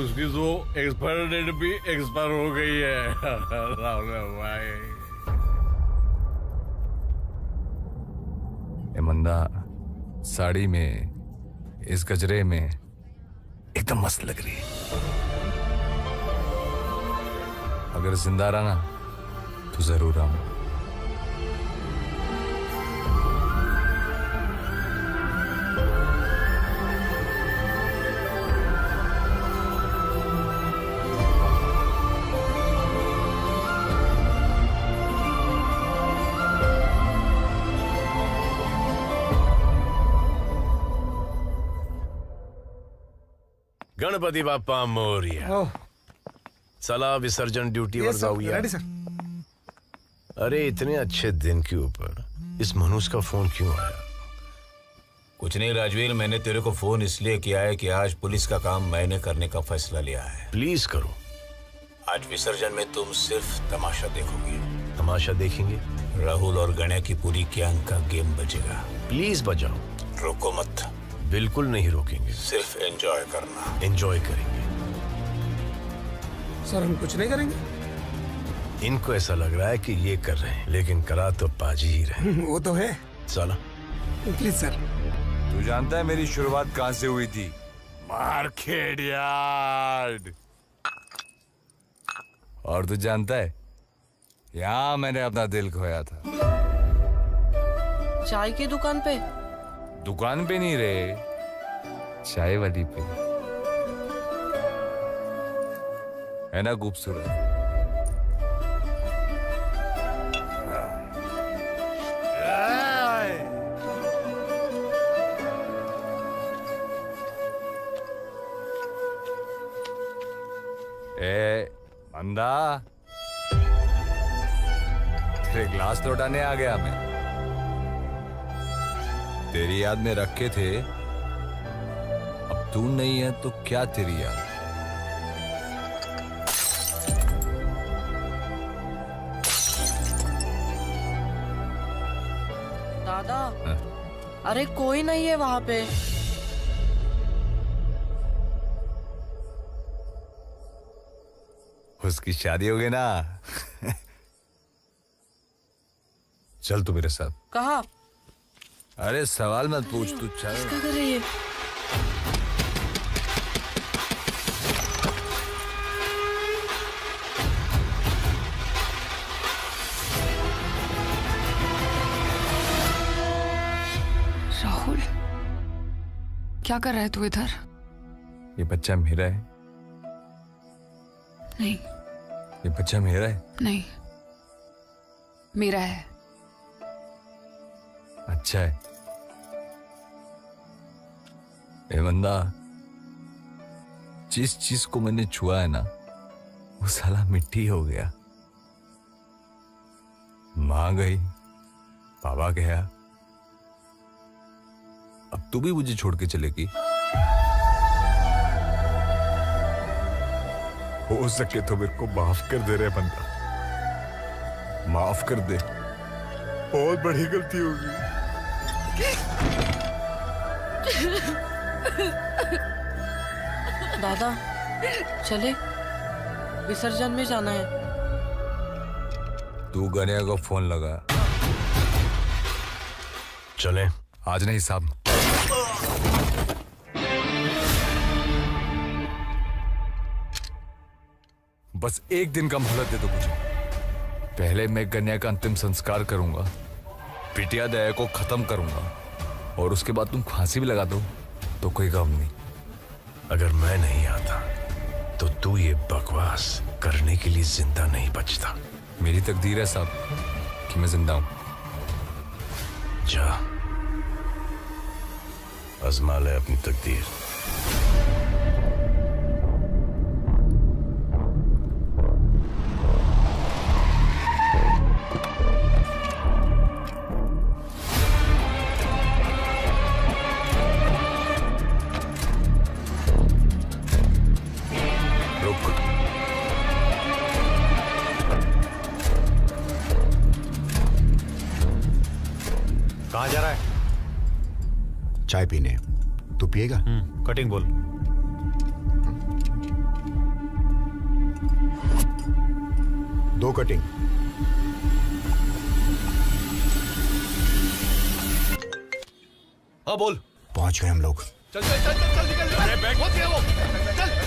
उसकी तो एक्सपायर डेट भी एक्सपायर हो गई है। राहुल भाई मंदा साड़ी में इस गजरे में एकदम मस्त लग रही है। अगर जिंदा रहा तो जरूर आऊंगा। गणपति बाप्पा मोरिया। चला विसर्जन ड्यूटी पर जाऊया। अरे इतने अच्छे दिन के ऊपर इस मनुष्य का फोन क्यों आया? कुछ नहीं राजवीर, मैंने तेरे को फोन इसलिए किया है कि आज पुलिस का काम मैंने करने का फैसला लिया है। प्लीज करो। आज विसर्जन में तुम सिर्फ तमाशा देखोगे। तमाशा देखेंगे? राहुल और गणेश की पूरी गैंग का गेम बजेगा। प्लीज बजाओ। रोको मत। बिल्कुल नहीं रोकेंगे। सिर्फ एंजॉय करना। एंजॉय करेंगे। सर हम कुछ नहीं करेंगे। इनको ऐसा लग रहा है कि ये कर रहे हैं, लेकिन करा तो पाजी ही रहे। वो तो है। चला प्लीज सर। तू जानता है मेरी शुरुआत कहां से हुई थी? Market yard. और तू जानता है यहां मैंने अपना दिल खोया था। चाय की दुकान पे? दुकान पे नहीं रे, चाय वाली पे। है ना खूबसूरत? ए मंदा, तेरे ग्लास लौटाने आ गया मैं। तेरी याद में रखे थे, अब तू नहीं है तो क्या तेरी याद? दादा अरे कोई नहीं है वहां पे। उसकी शादी हो गई ना। चल तू मेरे साथ। कहा? अरे सवाल मत पूछ, तू चल। क्या कर रही है? राहुल क्या कर रहा है तू इधर? ये बच्चा मेरा है। नहीं। ये बच्चा मेरा है। नहीं मेरा है। अच्छा है। ए बंदा, जिस चीज को मैंने छुआ है ना वो साला मिट्टी हो गया। मां गई, बाबा गया, अब तू भी मुझे छोड़ के चलेगी? हो सके तो मेरे को माफ कर दे रे बंदा, माफ कर दे। बहुत बड़ी गलती होगी। दादा चले, विसर्जन में जाना है। तू गनिया को फोन लगा। चले। आज नहीं साहब। बस एक दिन का मोहलत दे दो मुझे। पहले मैं कन्या का अंतिम संस्कार करूंगा, बिटिया दया को खत्म करूंगा, और उसके बाद तुम फांसी भी लगा दो तो कोई गम नहीं। अगर मैं नहीं आता तो तू ये बकवास करने के लिए जिंदा नहीं बचता। मेरी तकदीर है साहब कि मैं जिंदा हूं। जा आजमा ले अपनी तकदीर। कहाँ जा रहा है? चाय पीने। तू पिएगा? कटिंग बोल। दो कटिंग। हाँ बोल। पहुंच गए हम लोग। चल चल चल चल चल निकल। अरे बैग मत दिया वो। चल।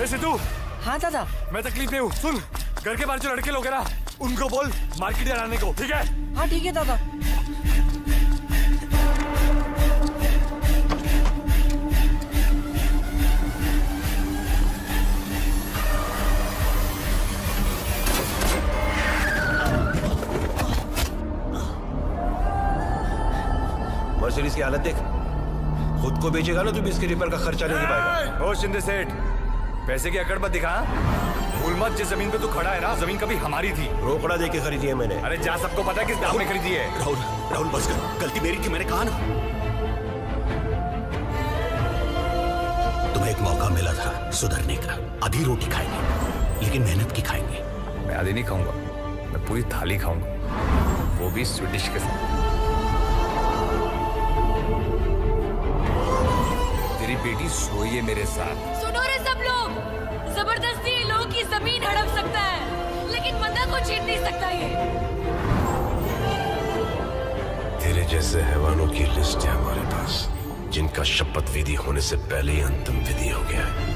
सिद्धू। हाँ दादा। मैं तकलीफ में हूँ। सुन, घर के बाहर जो लड़के लोग हैं ना, उनको बोल मार्केट आने को, ठीक है? हाँ ठीक है दादा। मर्सिडीज की हालत देख। खुद को बेचेगा ना तू, इसके रिपेयर का खर्चा नहीं दे पाएगा। ओ शिंदे सेठ, पैसे की अकड़ मत दिखा। भूल मत, जिस जमीन पे तू खड़ा है ना, जमीन कभी हमारी थी। रोकड़ा दे के खरीदी है मैंने। अरे जा, सबको पता है किस दाम में खरीदी है। राहुल, राहुल बस कर, गलती मेरी थी, मैंने कहा ना। तुम्हें एक मौका मिला था सुधरने का। आधी रोटी खाएंगे, लेकिन मेहनत की खाएंगे। मैं आधी नहीं खाऊंगा, मैं पूरी थाली खाऊंगा, वो भी स्वीडिश के साथ। तेरी बेटी सोई है मेरे साथ। सुनो रे सब लोग, जबरदस्ती लोगों की जमीन हड़प सकता है, लेकिन मंदा को छीन नहीं सकता ये। तेरे जैसे हैवानों की लिस्ट है हमारे पास, जिनका शपथ विधि होने से पहले ही अंतिम विधि हो गया है।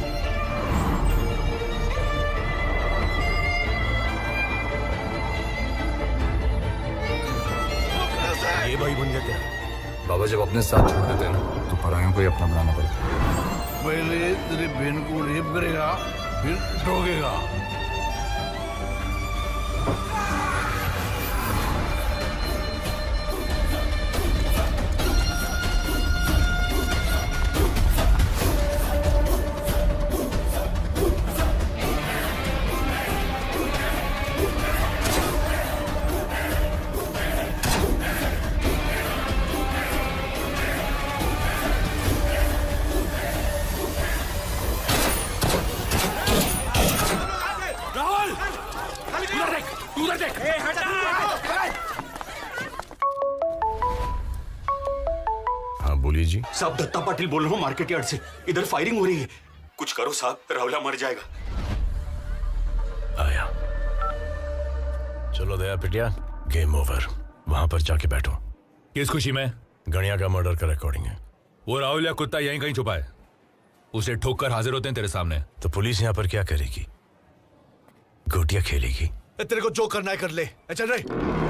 ये भाई बन जाते हैं। बाबा जब अपने साथ छोड़ देते हैं ना, तो परायों को ही अपना बनाना पड़ता है। पहले तेरी बहन को रेप करेगा, फिर ठोकेगा। जी साहब, दत्ता पाटिल बोल रहा हूँ मार्केट यार्ड से। इधर फायरिंग हो रही है, कुछ करो साहब, राहुला मर जाएगा। आया। चलो दया पिटिया, गेम ओवर। वहां पर जाके बैठो। किस खुशी में? गणिया का मर्डर का रिकॉर्डिंग है। वो राहुल या कुत्ता यहीं कहीं छुपा है, उसे ठोक कर हाजिर होते हैं तेरे सामने। तो पुलिस यहाँ पर क्या करेगी? गोटियां खेलेगी? तेरे को जो करना है कर ले। चल रहे।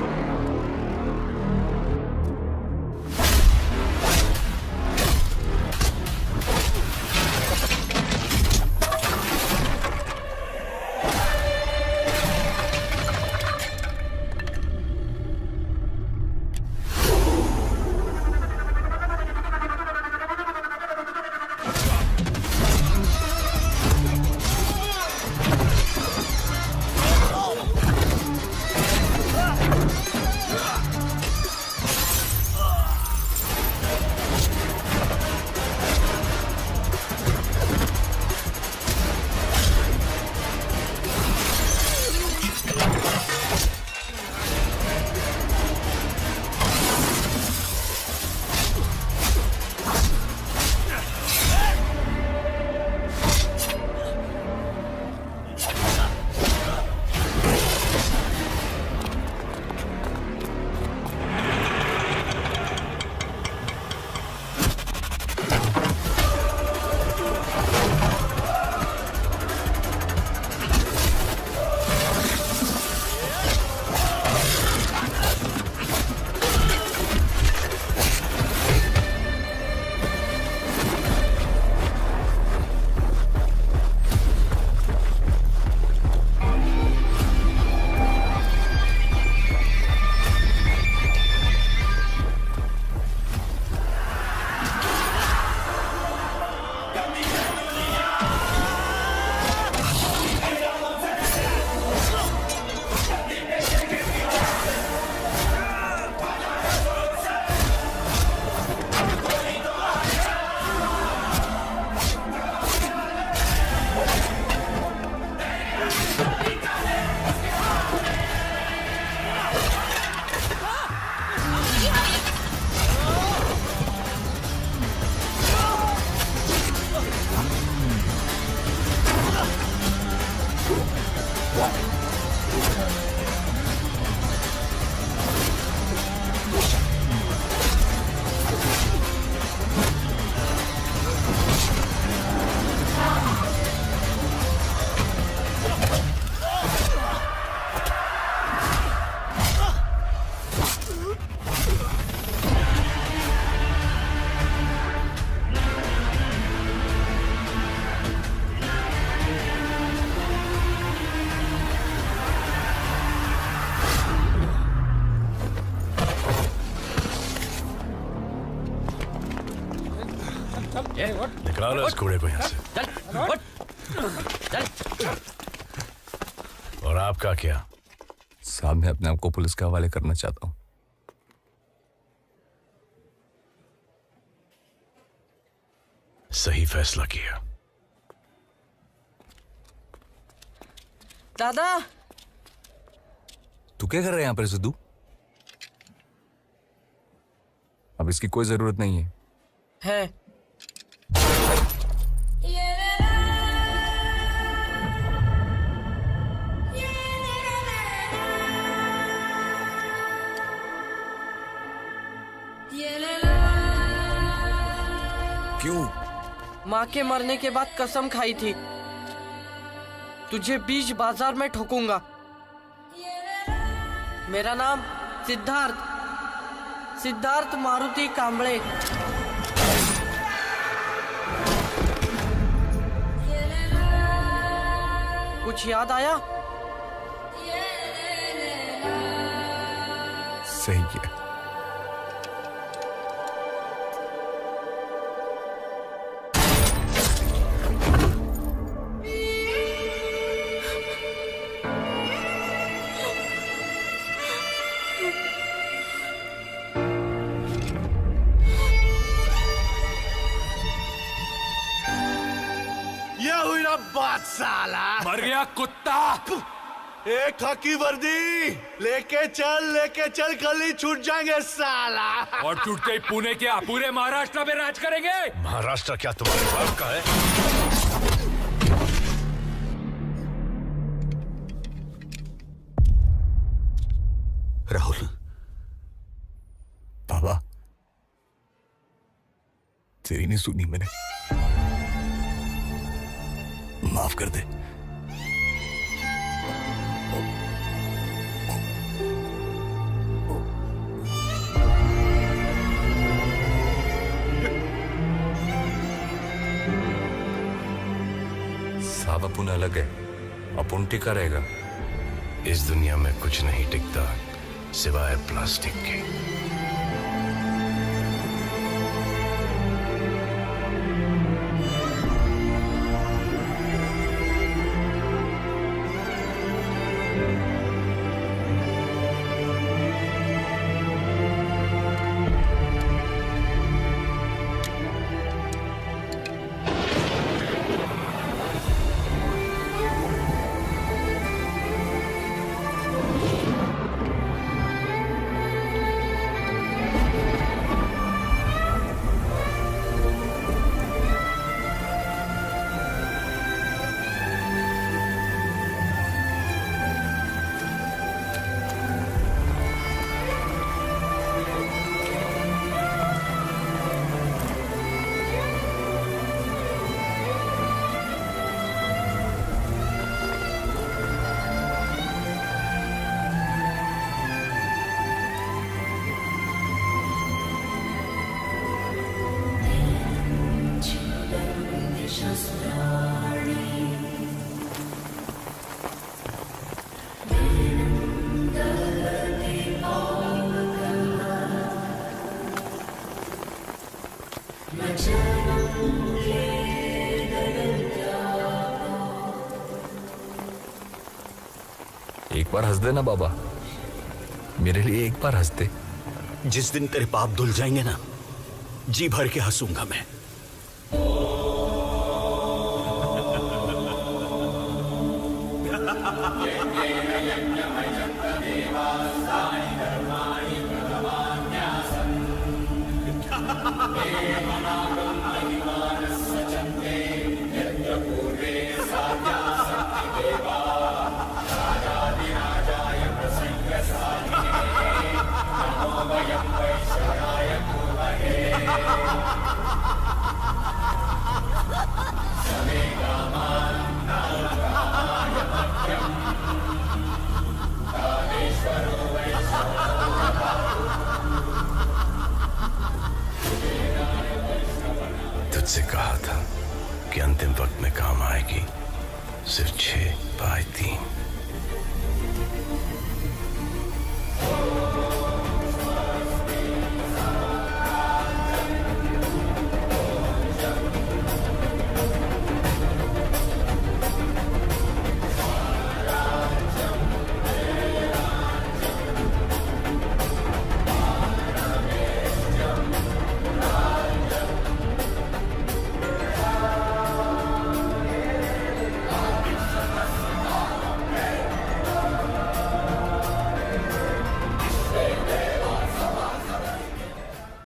निकालो इस कूड़े को यहाँ से। चल। और आपका क्या? साहब मैं अपने आप को पुलिस के हवाले करना चाहता हूँ। सही फैसला किया। दादा तू क्या कर रहा है यहाँ पर सिद्धू? अब इसकी कोई जरूरत नहीं है। है क्यों? माँ के मरने के बाद कसम खाई थी तुझे बीच बाजार में ठोकूंगा। मेरा नाम सिद्धार्थ मारुति कांबळे। कुछ याद आया? सही किया। बात साला मर गया कुत्ता। एक खाकी वर्दी लेके चल कल ही छूट जाएंगे साला। और छूटते ही पुणे क्या पूरे महाराष्ट्र में राज करेंगे। महाराष्ट्र क्या तुम्हारे बाप का है? राहुल, बाबा तेरी नहीं सुनी मैंने, माफ कर दे। साहब अपन अलग है, अपन टिका रहेगा। इस दुनिया में कुछ नहीं टिकता सिवाय प्लास्टिक के। एक बार हंस देना बाबा, मेरे लिए एक बार हंस दे। जिस दिन तेरे पाप धुल जाएंगे ना, जी भर के हंसूंगा मैं। तुझसे कहा था कि अंतिम वक्त में काम आएगी। सिर्फ 6/3